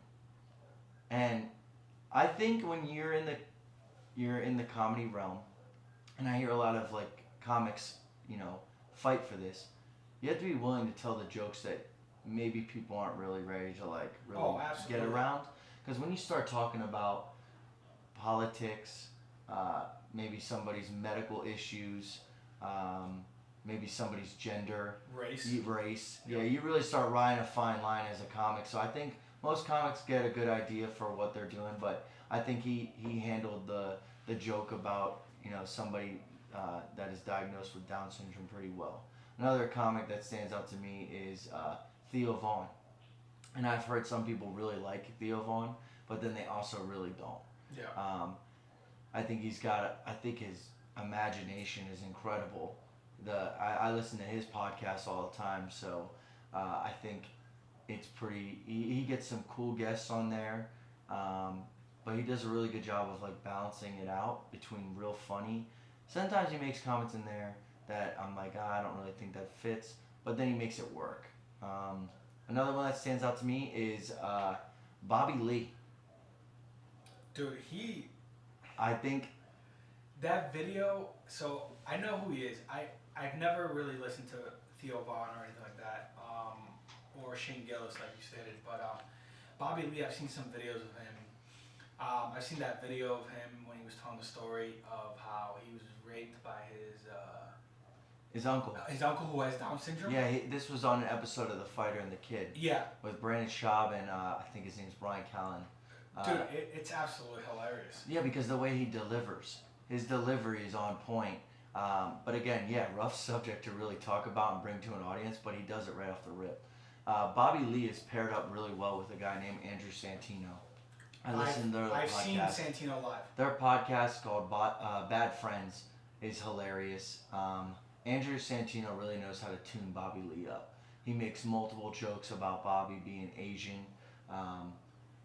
And I think when you're in the comedy realm, and I hear a lot of like comics, fight for this, you have to be willing to tell the jokes that maybe people aren't really ready to like really get around. Because when you start talking about politics, maybe somebody's medical issues, maybe somebody's gender, race. Yeah, you really start riding a fine line as a comic. So I think most comics get a good idea for what they're doing, but I think he handled the joke about somebody that is diagnosed with Down syndrome pretty well. Another comic that stands out to me is Theo Vaughn, and I've heard some people really like Theo Vaughn, but then they also really don't. Yeah. I think his imagination is incredible. I listen to his podcast all the time, so I think it's pretty. He gets some cool guests on there, but he does a really good job of like balancing it out between real funny. Sometimes he makes comments in there that I'm like, I don't really think that fits, but then he makes it work. Another one that stands out to me is Bobby Lee. Dude, I think that video. So I know who he is. I've never really listened to Theo Vaughn or anything like that, or Shane Gillis, like you stated. But Bobby Lee, I've seen some videos of him. I've seen that video of him when he was telling the story of how he was raped by his uncle. His uncle who has Down syndrome. Yeah, this was on an episode of The Fighter and the Kid. Yeah. With Brandon Schaub and I think his name's Brian Callen. Dude, it's absolutely hilarious. Yeah, because the way he delivers, his delivery is on point. But again, yeah, rough subject to really talk about and bring to an audience, but he does it right off the rip. Bobby Lee is paired up really well with a guy named Andrew Santino. I listen to their I've seen podcast. Santino live. Their podcast called Bad Friends is hilarious. Andrew Santino really knows how to tune Bobby Lee up. He makes multiple jokes about Bobby being Asian, um,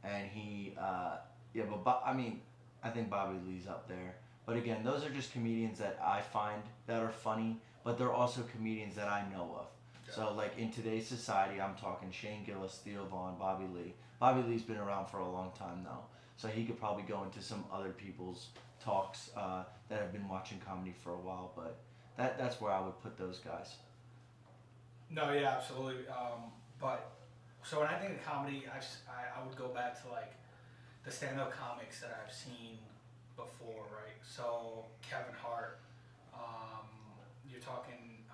and yeah, but I mean, I think Bobby Lee's up there. But again, those are just comedians that I find that are funny, but they're also comedians that I know of. Yeah. So like in today's society, I'm talking Shane Gillis, Theo Vaughn, Bobby Lee. Bobby Lee's been around for a long time though, so he could probably go into some other people's talks that have been watching comedy for a while. But that's where I would put those guys. No, yeah, absolutely. But so when I think of comedy, I would go back to like the stand-up comics that I've seen before, right? So Kevin Hart, you're talking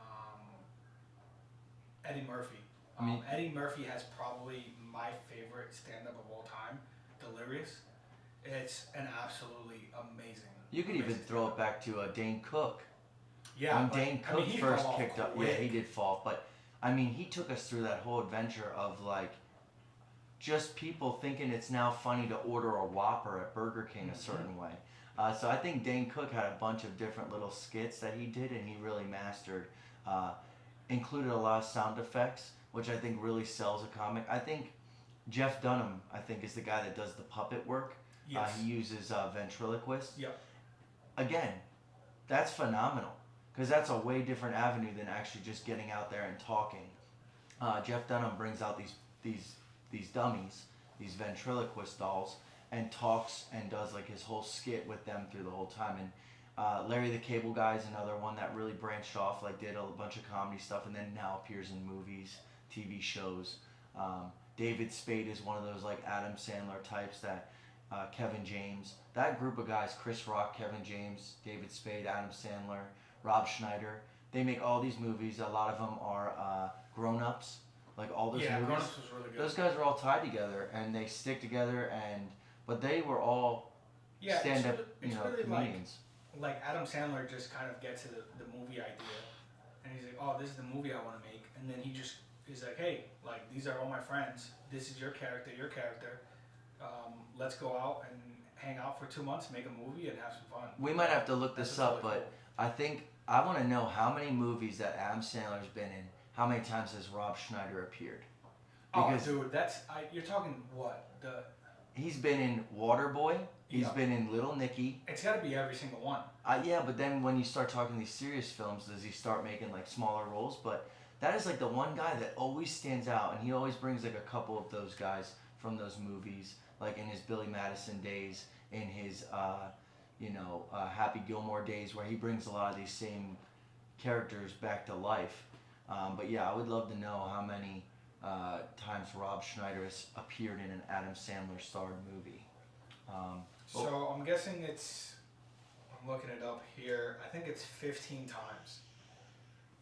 Eddie Murphy. I mean, Eddie Murphy has probably my favorite stand-up of all time, Delirious. It's an absolutely amazing. you could even throw it back to Dane Cook. Yeah, When but, Dane Cook he first fell off kicked up, yeah, quick. he did fall, but I mean, he took us through that whole adventure of like just people thinking it's now funny to order a Whopper at Burger King a certain way. So I think Dane Cook had a bunch of different little skits that he did, and he really mastered. Included a lot of sound effects, which I think really sells a comic. I think Jeff Dunham, I think, is the guy that does the puppet work. Yes. He uses ventriloquists. Yep. Again, that's phenomenal because that's a way different avenue than actually just getting out there and talking. Jeff Dunham brings out these dummies, these ventriloquist dolls, and talks and does like his whole skit with them through the whole time. And Larry the Cable Guy is another one that really branched off, like did a bunch of comedy stuff, and then now appears in movies, TV shows. David Spade is one of those like Adam Sandler types that Kevin James, that group of guys, Chris Rock, Kevin James, David Spade, Adam Sandler, Rob Schneider, they make all these movies. A lot of them are grown-ups, like all those Yeah, movies. Grown Ups was really good. Those guys are all tied together and they stick together, but they were all Yeah, stand-up, it's really comedians. like Adam Sandler just kind of gets to the movie idea, and he's like, oh, this is the movie I want to make, and then he's like, hey, like these are all my friends. This is your character. Let's go out and hang out for 2 months, make a movie, and have some fun. We might have to look this up, really but I think I want to know how many movies that Adam Sandler's been in. How many times has Rob Schneider appeared? Because oh, dude, you're talking what he's been in Waterboy. He's Yeah. been in Little Nicky. It's got to be every single one. Yeah, but then when you start talking these serious films, does he start making like smaller roles? But that is like the one guy that always stands out, and he always brings like a couple of those guys from those movies, like in his Billy Madison days, in his Happy Gilmore days, where he brings a lot of these same characters back to life. But yeah, I would love to know how many times Rob Schneider has appeared in an Adam Sandler starred movie. So I'm guessing I'm looking it up here. I think it's 15 times.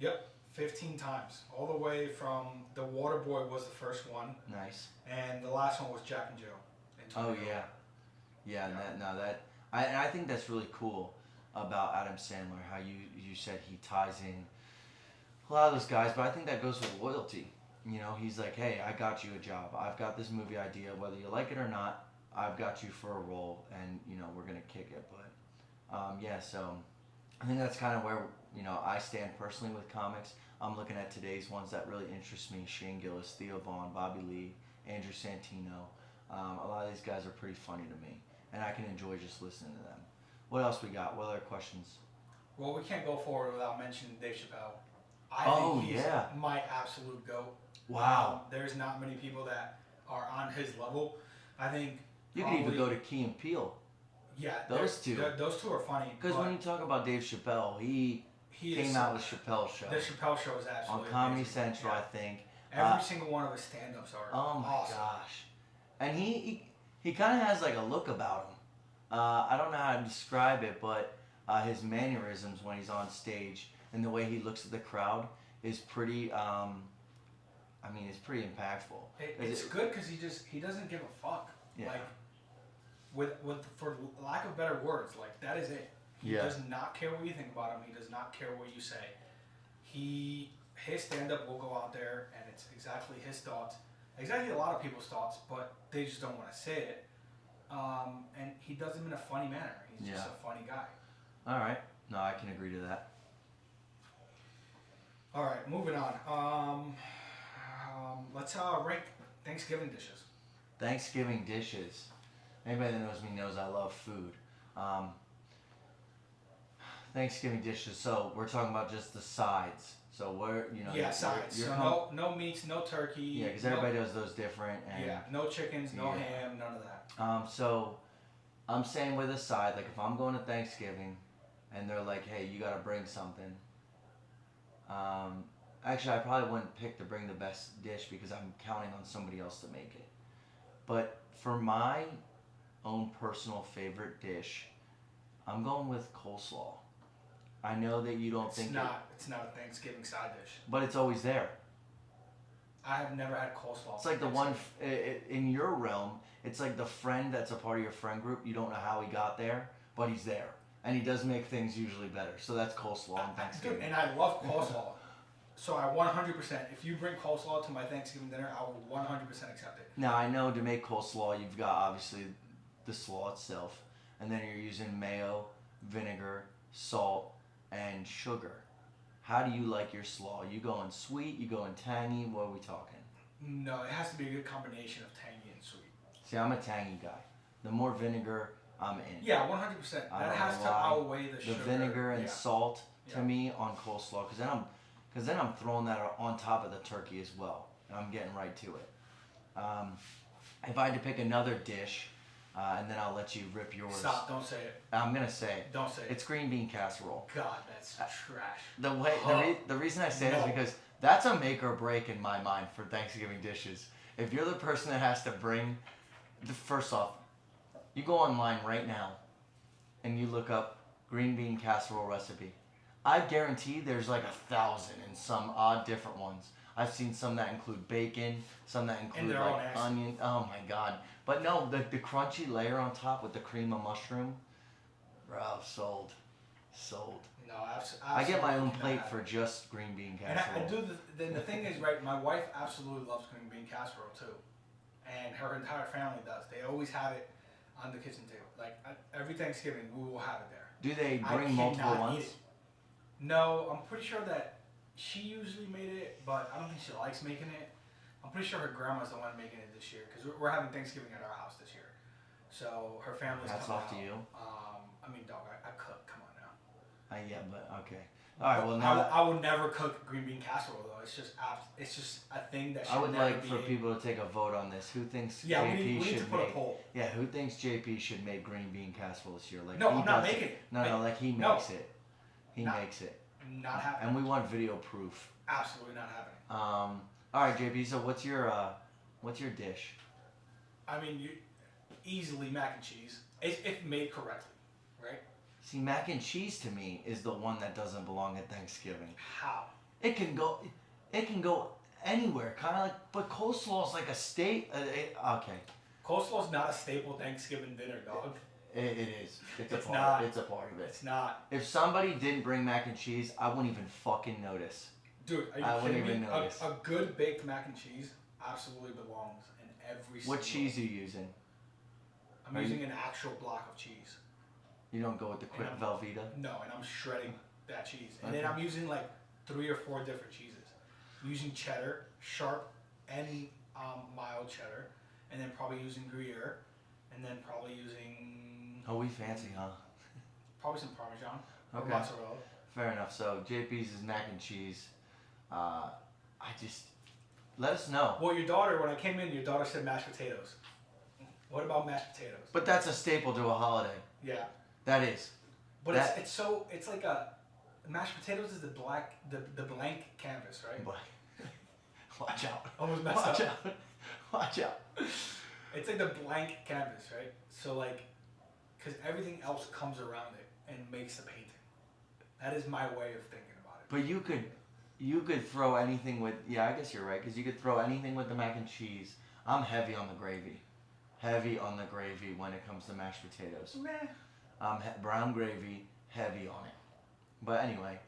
Yep, 15 times. All the way from The Waterboy was the first one, Nice. and the last one was Jack and Jill. Oh yeah, yeah. And I think that's really cool about Adam Sandler. How you said he ties in a lot of those guys, but I think that goes with loyalty. He's like, hey, I got you a job. I've got this movie idea, whether you like it or not. I've got you for a role, and we're gonna kick it. But yeah, so I think that's kind of where I stand personally with comics. I'm looking at today's ones that really interest me: Shane Gillis, Theo Vaughn, Bobby Lee, Andrew Santino. A lot of these guys are pretty funny to me, and I can enjoy just listening to them. What else we got? What other questions? Well, we can't go forward without mentioning Dave Chappelle. Oh, think he's yeah. my absolute goat. Wow. There's not many people that are on his level. I think You could even go to Key and Peele. Yeah, Those two. Those two are funny. Because when you talk about Dave Chappelle, he came out with Chappelle's Show. The Chappelle Show is absolutely on Comedy amazing. Central, Yeah. I think. Every single one of his stand-ups are Oh my awesome. gosh. And he kind of has like a look about him. I don't know how to describe it, but his mannerisms when he's on stage and the way he looks at the crowd is pretty. It's pretty impactful. It's good because he doesn't give a fuck. Yeah. Like, with for lack of better words, like that is it. He does not care what you think about him. He does not care what you say. His stand-up will go out there, and it's exactly his thoughts, exactly a lot of people's thoughts, but they just don't want to say it. And he does them in a funny manner. He's just a funny guy. All right. No, I can agree to that. All right, moving on. Let's rank Thanksgiving dishes. Thanksgiving dishes. Anybody that knows me knows I love food. Thanksgiving dishes. So we're talking about just the sides. So we're sides. So no meats, no turkey. Yeah, because everybody does those different. And no chickens, no ham, none of that. So I'm saying with a side, like if I'm going to Thanksgiving, and they're like, hey, you gotta bring something. Actually, I probably wouldn't pick to bring the best dish because I'm counting on somebody else to make it. But for my own personal favorite dish, I'm going with coleslaw. I know that you don't think it's not a Thanksgiving side dish, but it's always there. I have never had coleslaw. It's like the one in your realm. It's like the friend that's a part of your friend group. You don't know how he got there, but he's there, and he does make things usually better. So that's coleslaw on Thanksgiving. And I love coleslaw. So I 100%. If you bring coleslaw to my Thanksgiving dinner, I will 100% accept it. Now I know to make coleslaw, you've got obviously the slaw itself, and then you're using mayo, vinegar, salt, and sugar. How do you like your slaw? You going sweet? You going tangy? What are we talking? No, it has to be a good combination of tangy and sweet. See, I'm a tangy guy. The more vinegar, I'm in. Yeah, 100%. That has to outweigh the sugar. The vinegar and salt to me on coleslaw, because then I'm throwing that on top of the turkey as well, and I'm getting right to it. If I had to pick another dish, and then I'll let you rip yours. Stop! Don't say it. I'm gonna say it. Don't say it. It's green bean casserole. God, that's trash. The reason I say it is because that's a make or break in my mind for Thanksgiving dishes. If you're the person that has to bring, first off, you go online right now, and you look up green bean casserole recipe. I guarantee there's like 1,000 and some odd different ones. I've seen some that include bacon, some that include like onion. Oh my god! But no, the crunchy layer on top with the cream of mushroom, bro, sold. No, absolutely. I get my own plate for just green bean casserole. And I do. Then the thing is, right? My wife absolutely loves green bean casserole too, and her entire family does. They always have it on the kitchen table. Like every Thanksgiving, we will have it there. Do they bring multiple ones? No, I'm pretty sure that she usually made it, but I don't think she likes making it. I'm pretty sure her grandma's the one making it this year because we're having Thanksgiving at our house this year. So her family's coming out. Hats off to you. I mean, dog, I cook. Come on now. Yeah, but okay. All right. Well, now I would never cook green bean casserole though. It's just a thing that. I would like for people to take a vote on this. Who thinks JP we need should to put make? A poll. Yeah, who thinks JP should make green bean casserole this year? Like no, I'm not making it. No, like he makes it. He makes it. Not happening. And we want video proof. Absolutely not happening. All right, JP. So what's your dish? I mean, easily mac and cheese if made correctly, right? See, mac and cheese to me is the one that doesn't belong at Thanksgiving. How? It can go anywhere, kind of like. But coleslaw is like a state. Okay. Coleslaw's not a staple Thanksgiving dinner, dog. It is. It's a part. Not. It's a part of it. It's not. If somebody didn't bring mac and cheese, I wouldn't even fucking notice. Dude, are you kidding me? A good baked mac and cheese absolutely belongs in every single. What cheese are you using? I'm using an actual block of cheese. You don't go with the quick Velveeta? No, and I'm shredding that cheese. And then I'm using like 3 or 4 different cheeses. I'm using cheddar, sharp and mild cheddar, and then probably using Gruyere, and then probably using. Oh, we fancy, huh? Probably some Parmesan or Okay. mozzarella. Fair enough. So JP's is mac and cheese. Let us know. Well, your daughter, when I came in, your daughter said mashed potatoes. What about mashed potatoes? But that's a staple to a holiday. Yeah. That is. But it's like a mashed potatoes is the blank canvas, right? Black. Watch out. Almost messed Watch up. out. Watch out. It's like the blank canvas, right? So like, because everything else comes around it and makes the painting. That is my way of thinking about it. But you could throw anything with. Yeah, I guess you're right. Because you could throw anything with the mac and cheese. I'm heavy on the gravy. Heavy on the gravy when it comes to mashed potatoes. Meh. Brown gravy, heavy on it. But anyway,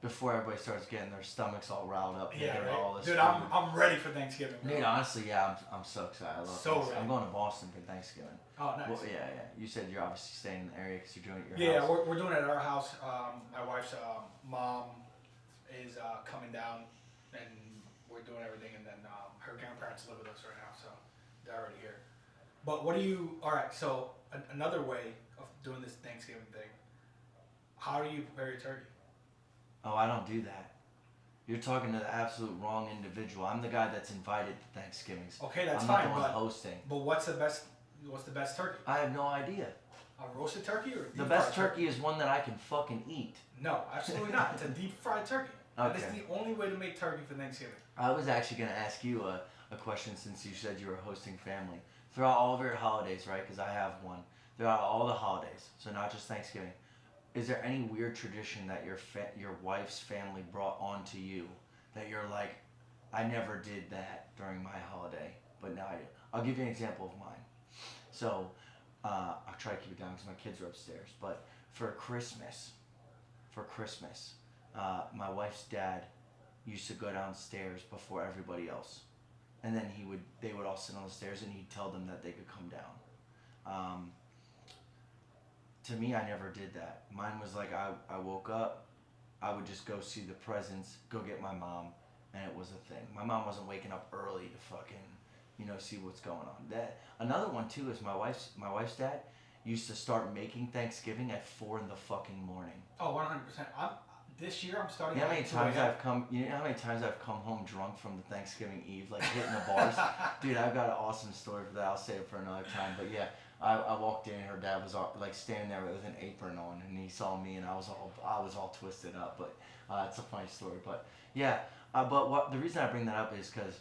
before everybody starts getting their stomachs all riled up, Yeah, thinking right. all this Dude, food. I'm ready for Thanksgiving. Bro. Dude, honestly, yeah, I'm so excited. I love So Thanksgiving. ready. I'm going to Boston for Thanksgiving. Oh, nice. Well, yeah. You said you're obviously staying in the area because you're doing it at your Yeah, house. we're doing it at our house. My wife's mom is coming down, and we're doing everything. And then her grandparents live with us right now, so they're already here. But what do you? All right, so another way of doing this Thanksgiving thing. How do you prepare your turkey? Oh, I don't do that. You're talking to the absolute wrong individual. I'm the guy that's invited to Thanksgivings. Okay, that's I'm fine. not the one but hosting. But what's the best? What's the best turkey? I have no idea. A roasted turkey or The best turkey is one that I can fucking eat. No, absolutely not. It's a deep fried turkey. Okay. That is the only way to make turkey for Thanksgiving. I was actually going to ask you a question since you said you were hosting family. Throughout all of your holidays, right? Because I have one. Throughout all the holidays, so not just Thanksgiving, is there any weird tradition that your wife's family brought on to you that you're like, I never did that during my holiday, but now I do? I'll give you an example of mine. So, I'll try to keep it down because my kids are upstairs. But for Christmas, my wife's dad used to go downstairs before everybody else, and then they would all sit on the stairs, and he'd tell them that they could come down. To me, I never did that. Mine was like I woke up, I would just go see the presents, go get my mom, and it was a thing. My mom wasn't waking up early to fucking, see what's going on. Another one too is my wife's dad used to start making Thanksgiving at 4 in the fucking morning. Oh, 100%. This year I'm starting. You know how many times I've come home drunk from the Thanksgiving Eve, like hitting the bars? Dude, I've got an awesome story for that. I'll save it for another time. But yeah, I walked in, her dad was like standing there with an apron on, and he saw me, and I was all twisted up. But it's a funny story. But yeah, but the reason I bring that up is because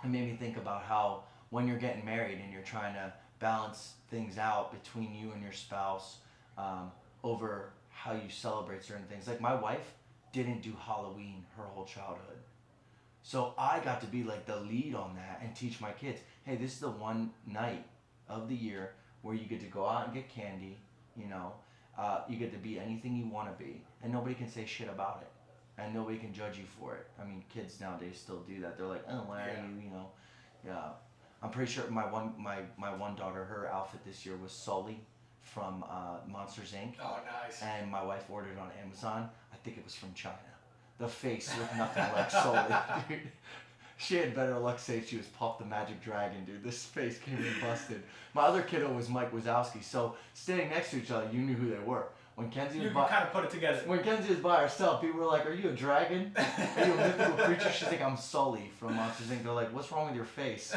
it made me think about how when you're getting married and you're trying to balance things out between you and your spouse over how you celebrate certain things. Like my wife didn't do Halloween her whole childhood. So I got to be like the lead on that and teach my kids, hey, this is the one night of the year where you get to go out and get candy, you get to be anything you want to be, and nobody can say shit about it, and nobody can judge you for it. I mean, kids nowadays still do that. They're like, oh, why are you, yeah. I'm pretty sure my one daughter, her outfit this year was Sully from Monsters Inc. Oh, nice. And my wife ordered it on Amazon. I think it was from China. The face looked nothing like Sully, dude. She had better luck saying she was Puff the Magic Dragon, dude. This face came in busted. My other kiddo was Mike Wazowski. So standing next to each other, you knew who they were. When Kenzie was kind of put it together. When Kenzie was by herself, people were like, "Are you a dragon? Are you a mythical creature?" She's like, "I'm Sully from Monsters Inc." They're like, "What's wrong with your face?"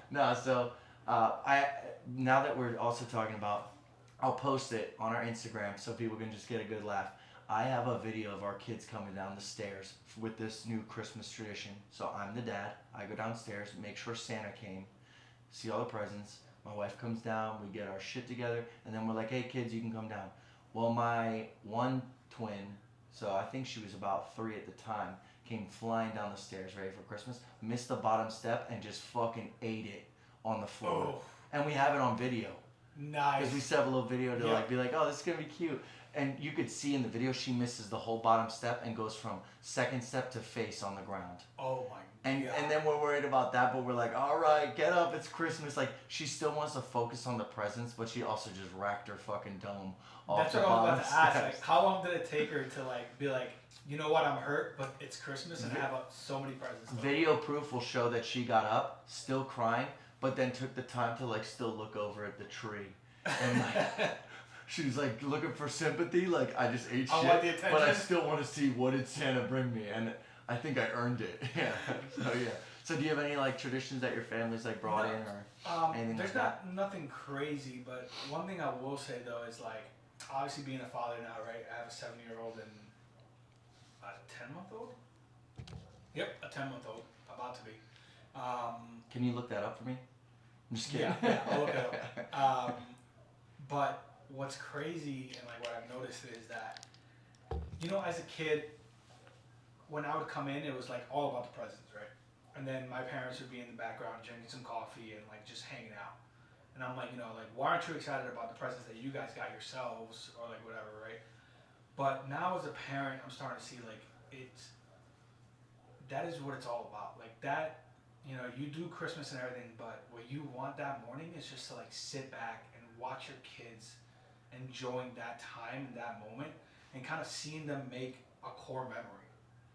No, so now that we're also talking about, I'll post it on our Instagram so people can just get a good laugh. I have a video of our kids coming down the stairs with this new Christmas tradition. So I'm the dad. I go downstairs, make sure Santa came, see all the presents. My wife comes down, we get our shit together, and then we're like, hey kids, you can come down. Well, my one twin, so I think she was about 3 at the time, came flying down the stairs ready for Christmas, missed the bottom step, and just fucking ate it on the floor. Oh. And we have it on video. Nice. Because we set up a little video to be like, oh, this is going to be cute. And you could see in the video she misses the whole bottom step and goes from second step to face on the ground. Oh my and God. And then we're worried about that, but we're like, all right, get up, it's Christmas. Like, she still wants to focus on the presents, but she also just racked her fucking dome off. That's the what I was bottom about to ask. steps. Like, how long did it take her to be like, you know what, I'm hurt, but it's Christmas and I have so many presents. Video proof will show that she got up, still crying, but then took the time to still look over at the tree. And she was like looking for sympathy, like I just ate I shit, want the attention. but I still want to see what did Santa bring me, and I think I earned it. Yeah. So yeah. So do you have any traditions that your family's brought in or anything there's like that? nothing crazy, but one thing I will say though is obviously being a father now, right? I have a 7-year-old and a 10-month-old. Yep, a 10-month-old, about to be. Can you look that up for me? I'm just kidding. Yeah, I'll look it up. But what's crazy and what I've noticed is that, as a kid, when I would come in, it was all about the presents, right? And then my parents would be in the background drinking some coffee and just hanging out. And I'm like, like, why aren't you excited about the presents that you guys got yourselves or like whatever, right? But now as a parent, I'm starting to see like that is what it's all about. Like that, you do Christmas and everything, but what you want that morning is just to like sit back and watch your kids enjoying that time and that moment and kind of seeing them make a core memory.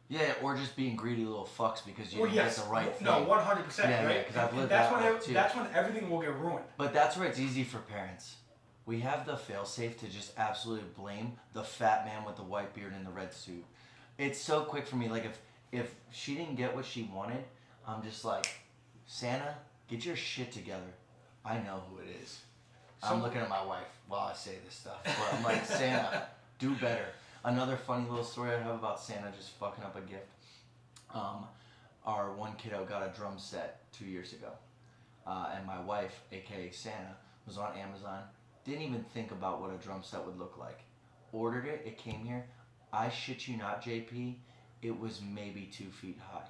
Yeah, or just being greedy little fucks because you didn't get the right thing. No, 100%. Yeah, right? yeah, because I've lived that's that when life too. That's when everything will get ruined. But that's where it's easy for parents. We have the failsafe to just absolutely blame the fat man with the white beard and the red suit. It's so quick for me. Like if she didn't get what she wanted, I'm just like, Santa, get your shit together. I know who it is. I'm looking at my wife while I say this stuff. But I'm like, Santa, do better. Another funny little story I have about Santa just fucking up a gift. Our one kiddo got a drum set 2 years ago. And my wife, aka Santa, was on Amazon. Didn't even think about what a drum set would look like. Ordered it, it came here. I shit you not, JP, it was maybe 2 feet high.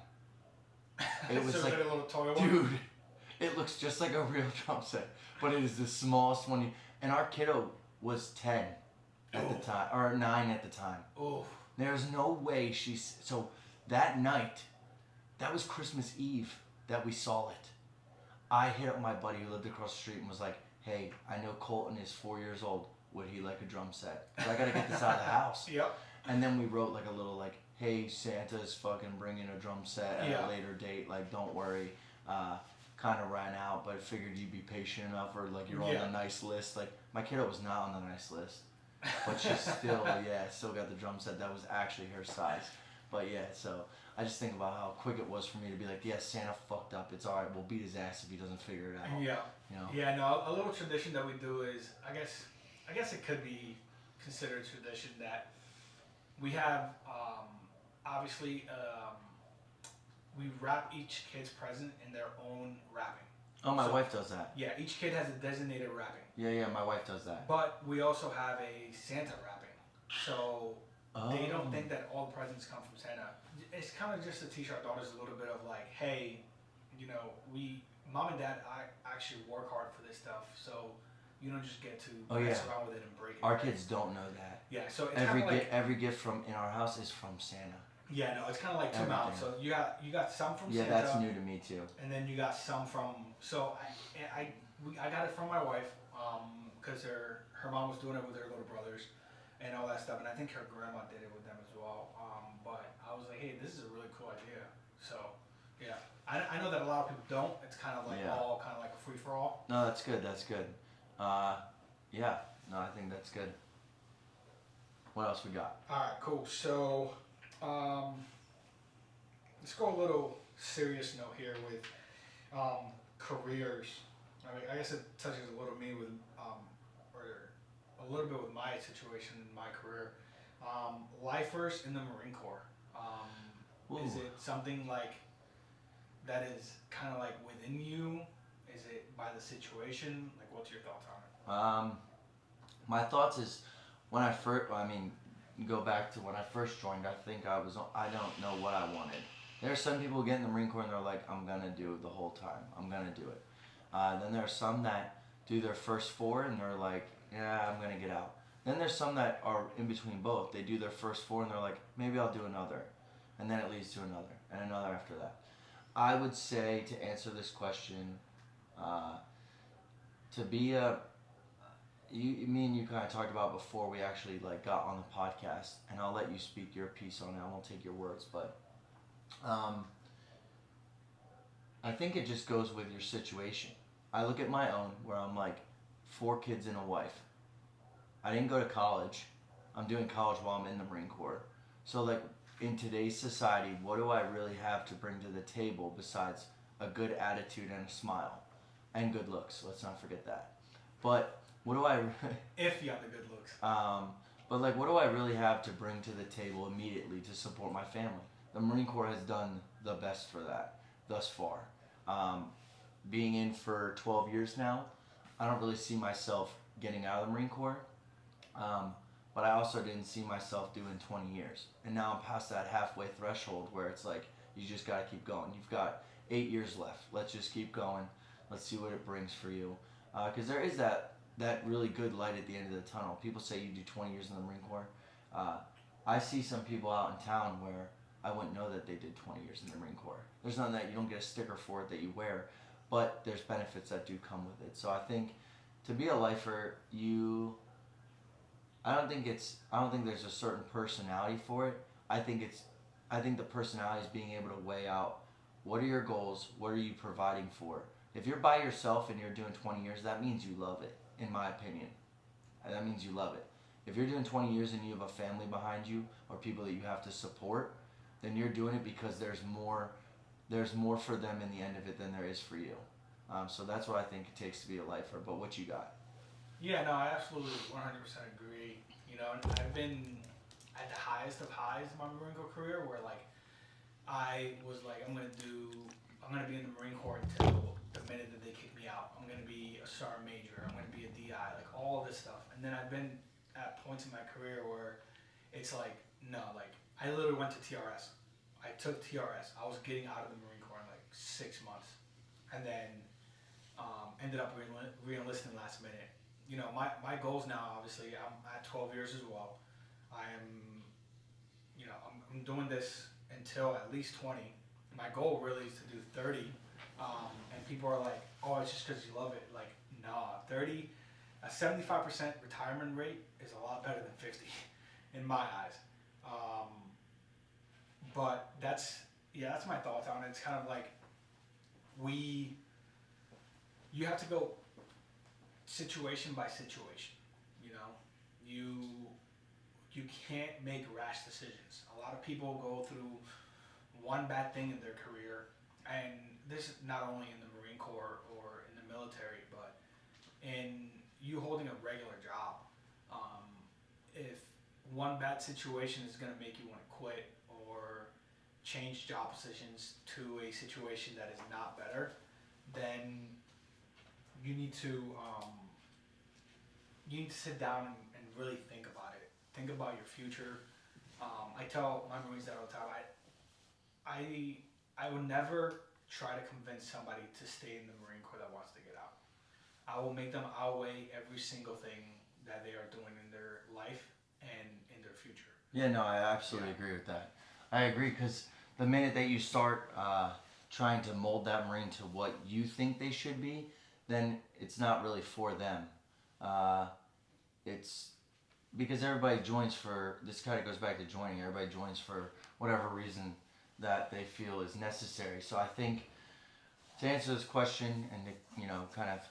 It was like, a little toy dude, it looks just like a real drum set, but it is the smallest one. And our kiddo was 10 at the time, or 9 at the time. Oh. There's no way so that night, that was Christmas Eve that we saw it. I hit up my buddy who lived across the street and was like, hey, I know Colton is 4 years old. Would he like a drum set? 'Cause I got to get this out of the house. Yep. And then we wrote like a little like, hey, Santa's fucking bringing a drum set at a later date. Like, don't worry. Kind of ran out, but I figured you'd be patient enough, or like you're on the nice list. Like, my kiddo was not on the nice list, but she still got the drum set that was actually her size. But yeah, so I just think about how quick it was for me to be like, yeah, Santa fucked up. It's all right. We'll beat his ass if he doesn't figure it out. Yeah. You know? No, a little tradition that we do is, I guess it could be considered a tradition that we have, obviously, we wrap each kid's present in their own wrapping. Oh, my wife does that. Yeah, each kid has a designated wrapping. Yeah, my wife does that. But we also have a Santa wrapping. So they don't think that all the presents come from Santa. It's kind of just to teach our daughters a little bit of like, hey, mom and dad, I actually work hard for this stuff. So you don't just get to mess around with it and break it. Our kids don't know that. Yeah, so it's every gift from in our house is from Santa. Yeah, no, it's kind of like two mouths. So you got some from Santa. Yeah, that's new to me too. And then you got some from. So I got it from my wife because her mom was doing it with her little brothers and all that stuff, and I think her grandma did it with them as well. But I was like, hey, this is a really cool idea. So yeah, I know that a lot of people don't. It's kind of like all kind of like a free for all. No, that's good. That's good. Yeah. No, I think that's good. What else we got? All right, cool. So, let's go a little serious note here with careers. I mean, I guess it touches a little me with, or a little bit with my situation in my career. Lifers in the Marine Corps. Is it something like that is kind of like within you? Is it by the situation? Like, what's your thoughts on it? My thoughts is when I first, go back to when I first joined, I don't know what I wanted. There are some people who get in the Marine Corps and they're like, I'm going to do it the whole time. I'm going to do it. Then there are some that do their first 4 and they're like, yeah, I'm going to get out. Then there's some that are in between both. They do their first 4 and they're like, maybe I'll do another. And then it leads to another and another after that. I would say, to answer this question, to be me and you kind of talked about before we actually like got on the podcast, and I'll let you speak your piece on it. I won't take your words, but I think it just goes with your situation. I look at my own, where I'm like 4 kids and a wife. I didn't go to college. I'm doing college while I'm in the Marine Corps. So like in today's society, what do I really have to bring to the table besides a good attitude and a smile and good looks? Let's not forget that. But what do I if you have the good looks. But like, what do I really have to bring to the table immediately to support my family? The Marine Corps has done the best for that thus far. Being in for 12 years now, I don't really see myself getting out of the Marine Corps. But I also didn't see myself doing 20 years. And now I'm past that halfway threshold where it's like, you just got to keep going. You've got 8 years left. Let's just keep going. Let's see what it brings for you. because there is that really good light at the end of the tunnel. People say you do 20 years in the Marine Corps. Uh, I see some people out in town where I wouldn't know that they did 20 years in the Marine Corps. There's none that you don't get a sticker for it that you wear, but there's benefits that do come with it. So I think to be a lifer, I don't think there's a certain personality for it. I think the personality is being able to weigh out what are your goals, what are you providing for. If you're by yourself and you're doing 20 years, that means you love it, in my opinion. That means you love it. If you're doing 20 years and you have a family behind you or people that you have to support, then you're doing it because there's more for them in the end of it than there is for you. So that's what I think it takes to be a lifer. But what you got? Yeah, no, I absolutely 100% agree. You know, and I've been at the highest of highs in my Marine Corps career where like I was like, I'm gonna be in the Marine Corps until the minute that they kick me out. I'm gonna be a sergeant major. I'm gonna be a DI, like all of this stuff. And then I've been at points in my career where it's like, no, like I literally went to TRS. I took TRS. I was getting out of the Marine Corps in like 6 months, and then ended up re-enlisting last minute. You know, my goals now, obviously, I'm at 12 years as well. I'm doing this until at least 20. My goal really is to do 30. And people are like, oh, it's just because you love it. Like, nah, 30, a 75% retirement rate is a lot better than 50 in my eyes. But that's my thoughts on it. It's kind of like you have to go situation by situation. You know, you can't make rash decisions. A lot of people go through one bad thing in their career, and this is not only in the Marine Corps or in the military, but in you holding a regular job. If one bad situation is going to make you want to quit or change job positions to a situation that is not better, then you need to sit down and really think about it. Think about your future. I tell my Marines that all the time. I would never try to convince somebody to stay in the Marine Corps that wants to get out. I will make them outweigh every single thing that they are doing in their life and in their future. Yeah, no, I absolutely agree with that. I agree because the minute that you start trying to mold that Marine to what you think they should be, then it's not really for them. It's because everybody joins for, this kind of goes back to joining, everybody joins for whatever reason that they feel is necessary. So I think to answer this question and to, kind of,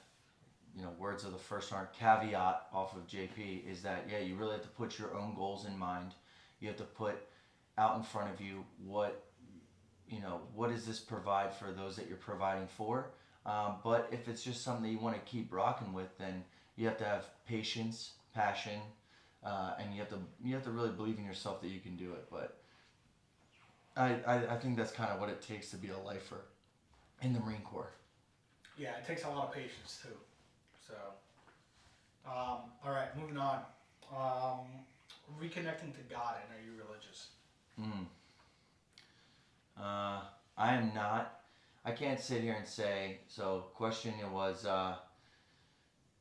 words of the first aren't caveat off of JP is that, yeah, you really have to put your own goals in mind. You have to put out in front of you what does this provide for those that you're providing for. But if it's just something that you want to keep rocking with, then you have to have patience, passion, and you have to really believe in yourself that you can do it. But I think that's kind of what it takes to be a lifer in the Marine Corps. Yeah, it takes a lot of patience too. So, all right, moving on. Reconnecting to God, and are you religious? I am not. I can't sit here and say. So, question was,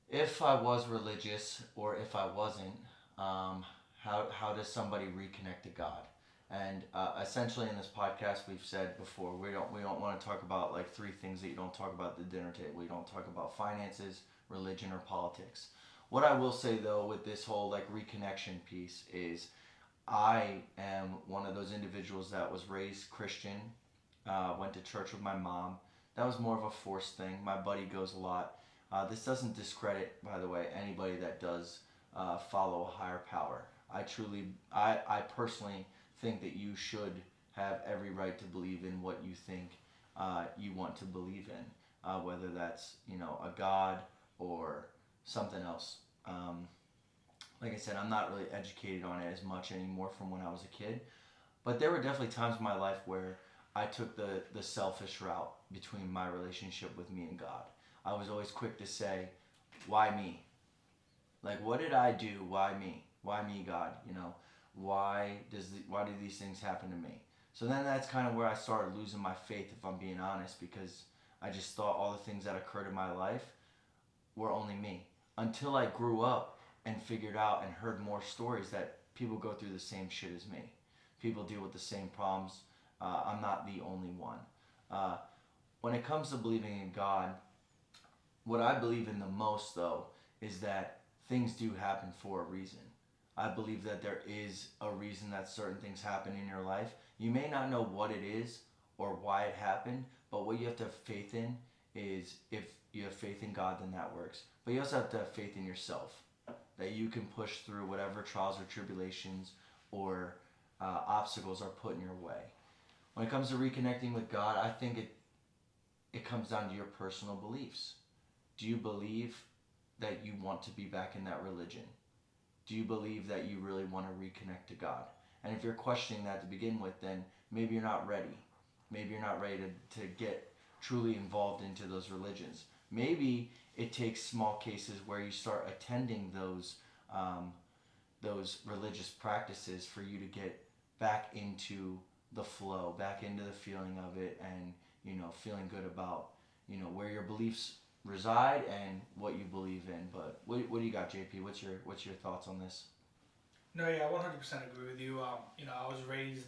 if I was religious or if I wasn't, how does somebody reconnect to God? And essentially, in this podcast, we've said before we don't want to talk about like 3 things that you don't talk about at the dinner table. We don't talk about finances, religion, or politics. What I will say though with this whole like reconnection piece is, I am one of those individuals that was raised Christian, went to church with my mom. That was more of a forced thing. My buddy goes a lot. This doesn't discredit, by the way, anybody that does follow a higher power. I personally think that you should have every right to believe in what you think you want to believe in, whether that's a God or something else. Like I said, I'm not really educated on it as much anymore from when I was a kid, but there were definitely times in my life where I took the selfish route between my relationship with me and God. I was always quick to say, why me? Like, what did I do? Why me? Why me, God? Why do these things happen to me? So then that's kind of where I started losing my faith, if I'm being honest, because I just thought all the things that occurred in my life were only me until I grew up and figured out and heard more stories that people go through the same shit as me. People deal with the same problems. I'm not the only one. Uh, when it comes to believing in God, what I believe in the most, though, is that things do happen for a reason. I believe that there is a reason that certain things happen in your life. You may not know what it is or why it happened, but what you have to have faith in is, if you have faith in God, then that works. But you also have to have faith in yourself, that you can push through whatever trials or tribulations or obstacles are put in your way. When it comes to reconnecting with God, I think it comes down to your personal beliefs. Do you believe that you want to be back in that religion? Do you believe that you really want to reconnect to God? And if you're questioning that to begin with, then maybe you're not ready. Maybe you're not ready to get truly involved into those religions. Maybe it takes small cases where you start attending those religious practices for you to get back into the flow, back into the feeling of it, and feeling good about where your beliefs reside and what you believe in. But what do you got, JP? What's your thoughts on this? No, yeah, I 100% agree with you. I was raised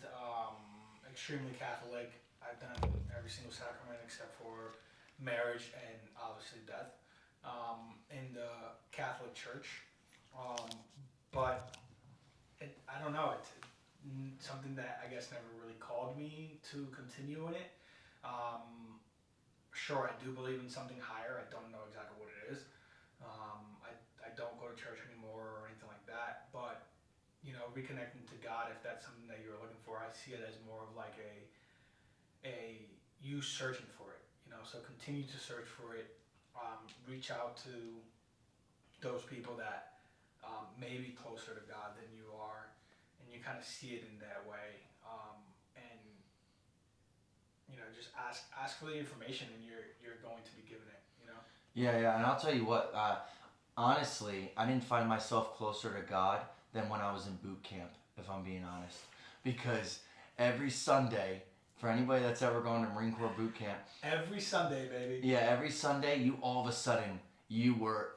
extremely Catholic. I've done every single sacrament except for marriage and obviously death in the Catholic Church. Um, but I don't know. It's something that I guess never really called me to continue in it. Sure, I do believe in something higher. I don't know exactly what it is. I don't go to church anymore or anything like that. But reconnecting to God, if that's something that you're looking for, I see it as more of like a you searching for it. So continue to search for it. Reach out to those people that may be closer to God than you are, and you kind of see it in that way. And just ask for the information, and you're going to be given it. Yeah, yeah, and I'll tell you what. Honestly, I didn't find myself closer to God than when I was in boot camp, if I'm being honest, because every Sunday, for anybody that's ever gone to Marine Corps boot camp, Every Sunday, baby. yeah, every Sunday, you all of a sudden you were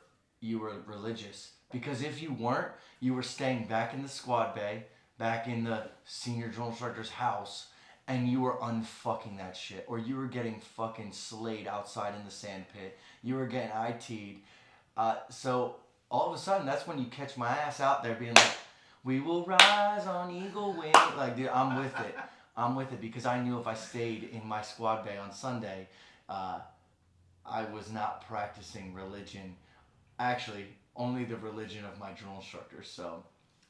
religious, because if you weren't, you were staying back in the squad bay, back in the senior drill instructor's house, and you were unfucking that shit, or you were getting fucking slayed outside in the sand pit. You were getting IT'd. So all of a sudden, that's when you catch my ass out there being like, "We will rise on eagle wing." Like, dude, I'm with it. I'm with it, because I knew if I stayed in my squad bay on Sunday, uh, I was not practicing religion. Actually, only the religion of my drill instructor. So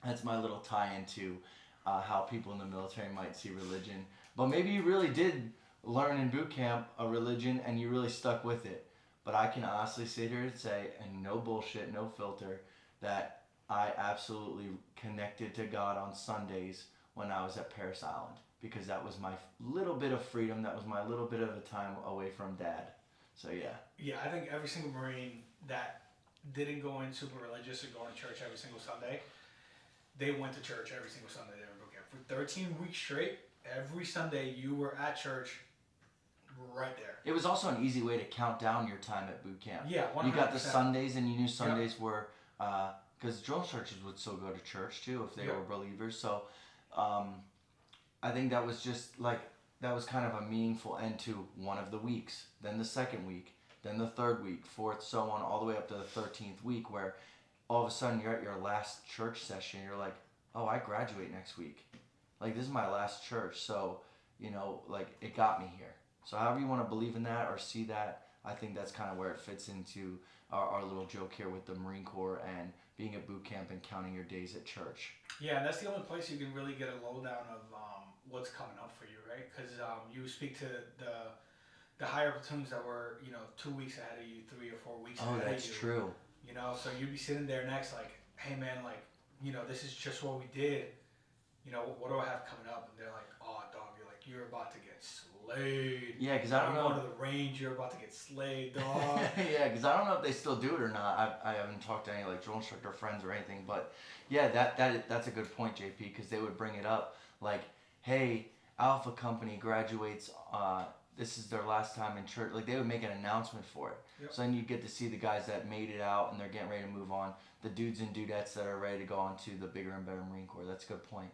that's my little tie into how people in the military might see religion. But maybe you really did learn in boot camp a religion and you really stuck with it. But I can honestly sit here and say, and no bullshit, no filter, that I absolutely connected to God on Sundays when I was at Paris Island, because that was my little bit of freedom. That was my little bit of a time away from Dad. So yeah. Yeah, I think every single Marine that didn't go in super religious or go to church every single Sunday, they went to church every single Sunday they were in boot camp. For 13 weeks straight, every Sunday you were at church right there. It was also an easy way to count down your time at boot camp. Yeah, 100%. You got the Sundays, and you knew Sundays were, because drill instructors would still go to church too if they were believers. So I think that was just like, that was kind of a meaningful end to one of the weeks, then the second week, then the third week, fourth, so on, all the way up to the 13th week, where all of a sudden you're at your last church session. You're like, oh, I graduate next week. Like, this is my last church. So, like, it got me here. So however you want to believe in that or see that, I think that's kind of where it fits into our little joke here with the Marine Corps and being at boot camp and counting your days at church. Yeah, and that's the only place you can really get a lowdown of what's coming up for you, right? Because you speak to the higher platoons that were 2 weeks ahead of you, 3 or 4 weeks ahead of you. Oh, that's true. So you'd be sitting there next, like, hey man, like, this is just what we did. What do I have coming up? And they're like, oh dog, you're about to get slayed. Yeah, because I don't know. You're going to the range, you're about to get slayed, dog. Yeah, because I don't know if they still do it or not. I haven't talked to any like drill instructor friends or anything, but yeah, that's a good point, JP, because they would bring it up like, hey, Alpha Company graduates this is their last time in church. Like they would make an announcement for it. Yep. So then you get to see the guys that made it out and they're getting ready to move on. The dudes and dudettes that are ready to go on to the bigger and better Marine Corps. That's a good point.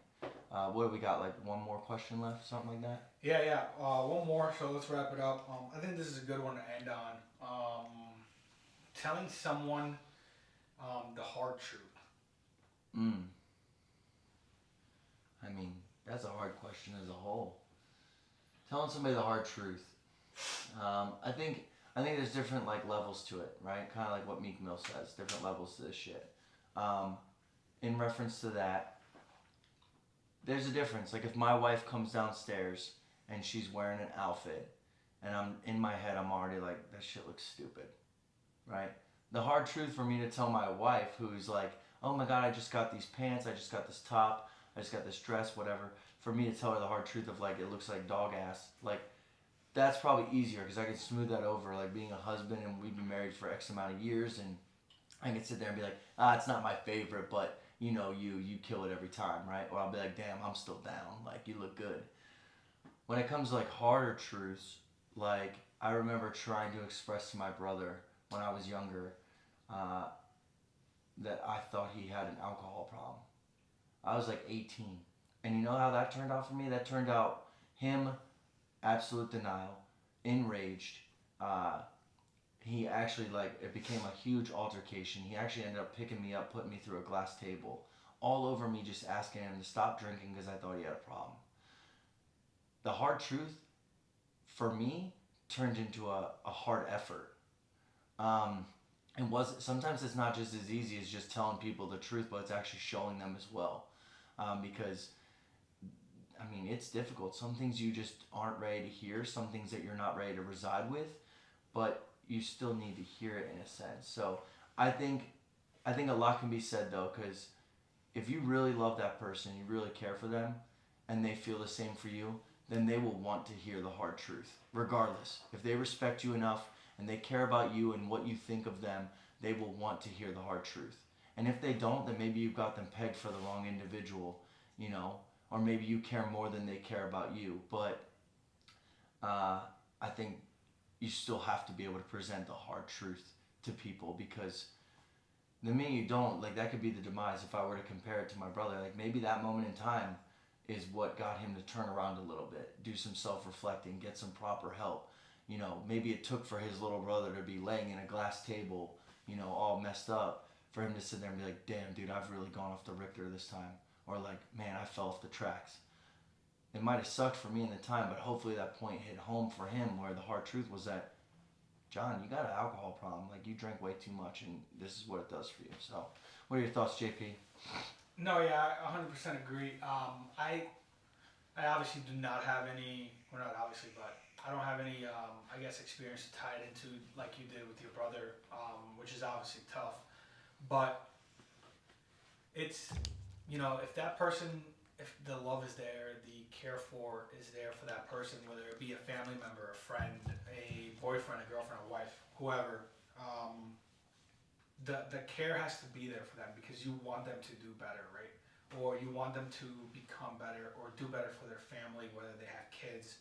What do we got? Like one more question left, something like that. Yeah. One more. So let's wrap it up. I think this is a good one to end on. Telling someone the hard truth. I mean, that's a hard question as a whole. Telling somebody the hard truth. I think there's different like levels to it, right? Kind of like what Meek Mill says, different levels to this shit. In reference to that, there's a difference. Like if my wife comes downstairs and she's wearing an outfit, and I'm in my head, I'm already like, that shit looks stupid, right? The hard truth for me to tell my wife, who's like, oh my god, I just got these pants, I just got this top, I just got this dress, whatever. For me to tell her the hard truth of like, it looks like dog ass, like that's probably easier because I can smooth that over. Like being a husband and we've been married for X amount of years, and I can sit there and be like, it's not my favorite, but you know, you kill it every time, right? Or I'll be like, damn, I'm still down. Like you look good. When it comes to like harder truths, like I remember trying to express to my brother when I was younger that I thought he had an alcohol problem. I was like 18. And you know how that turned out for me? That turned out him, absolute denial, enraged. He actually, like, it became a huge altercation. He actually ended up picking me up, putting me through a glass table, all over me, just asking him to stop drinking because I thought he had a problem. The hard truth, for me, turned into a hard effort. And sometimes it's not just as easy as just telling people the truth, but it's actually showing them as well. Because, I mean, it's difficult. Some things you just aren't ready to hear, some things that you're not ready to reside with, but you still need to hear it in a sense. So I think a lot can be said though, because if you really love that person, you really care for them, and they feel the same for you, then they will want to hear the hard truth, regardless. If they respect you enough and they care about you and what you think of them, they will want to hear the hard truth. And if they don't, then maybe you've got them pegged for the wrong individual, you know, or maybe you care more than they care about you. But I think you still have to be able to present the hard truth to people, because the minute you don't, like that could be the demise. If I were to compare it to my brother, like maybe that moment in time is what got him to turn around a little bit, do some self-reflecting, get some proper help. You know, maybe it took for his little brother to be laying in a glass table, you know, all messed up, for him to sit there and be like, damn, dude, I've really gone off the Richter this time. Or like, man, I fell off the tracks. It might have sucked for me in the time, but hopefully that point hit home for him, where the hard truth was that, John, you got an alcohol problem. Like, you drank way too much, and this is what it does for you. So, what are your thoughts, JP? No, yeah, I 100% agree. I obviously do not have any, well, not obviously, but I don't have any, I guess, experience tied into like you did with your brother, which is obviously tough. But it's, you know, if that person, if the love is there, the care for is there for that person, whether it be a family member, a friend, a boyfriend, a girlfriend, a wife, whoever, the care has to be there for them, because you want them to do better, right? Or you want them to become better or do better for their family, whether they have kids,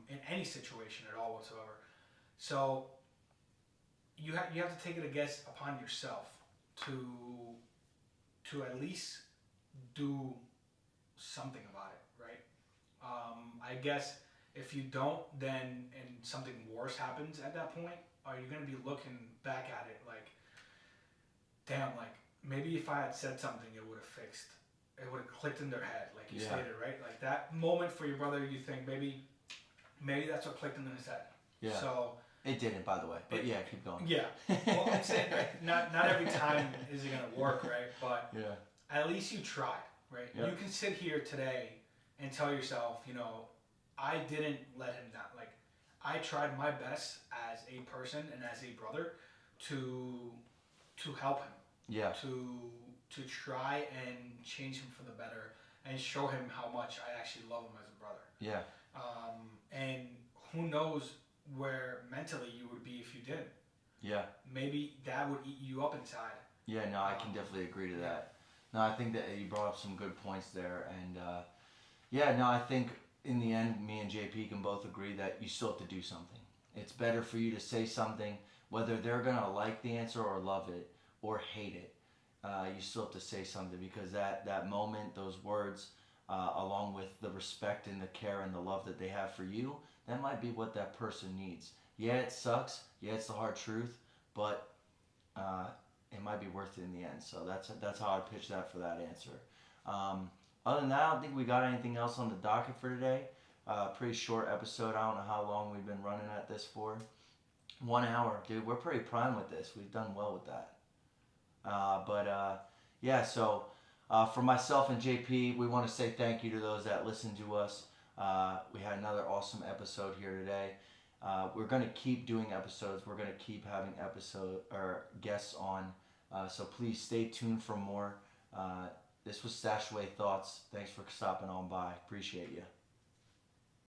in any situation at all whatsoever. So you have to take it, I guess, upon yourself to at least do something about it, right? I guess if you don't, then and something worse happens at that point, are you going to be looking back at it like, damn, like maybe if I had said something, it would have clicked in their head, like you stated, right? Like that moment for your brother, you think maybe that's what clicked in his head. Yeah. So it didn't, by the way. But yeah, keep going. Yeah. Well, I'm saying like, not every time is it gonna work, right? But yeah, at least you tried, right? Yep. You can sit here today and tell yourself, you know, I didn't let him down. Like, I tried my best as a person and as a brother to help him. Yeah. To try and change him for the better and show him how much I actually love him as a brother. Yeah. And who knows where mentally you would be if you didn't. Yeah. Maybe that would eat you up inside. Yeah, no, I can definitely agree to that. No, I think that you brought up some good points there, and yeah, no, I think in the end, me and JP can both agree that you still have to do something. It's better for you to say something, whether they're gonna like the answer or love it or hate it. You still have to say something, because that moment, those words, along with the respect and the care and the love that they have for you, that might be what that person needs. Yeah, it sucks. Yeah, it's the hard truth, but it might be worth it in the end. So that's how I pitch that for that answer. Other than that, I don't think we got anything else on the docket for today. Pretty short episode. I don't know how long we've been running at this for. 1 hour, dude. We're pretty prime with this. We've done well with that. Yeah, so for myself and JP, we want to say thank you to those that listened to us. We had another awesome episode here today. We're going to keep doing episodes. We're going to keep having episode or guests on. So please stay tuned for more. This was Stash Away Thoughts. Thanks for stopping on by. Appreciate you.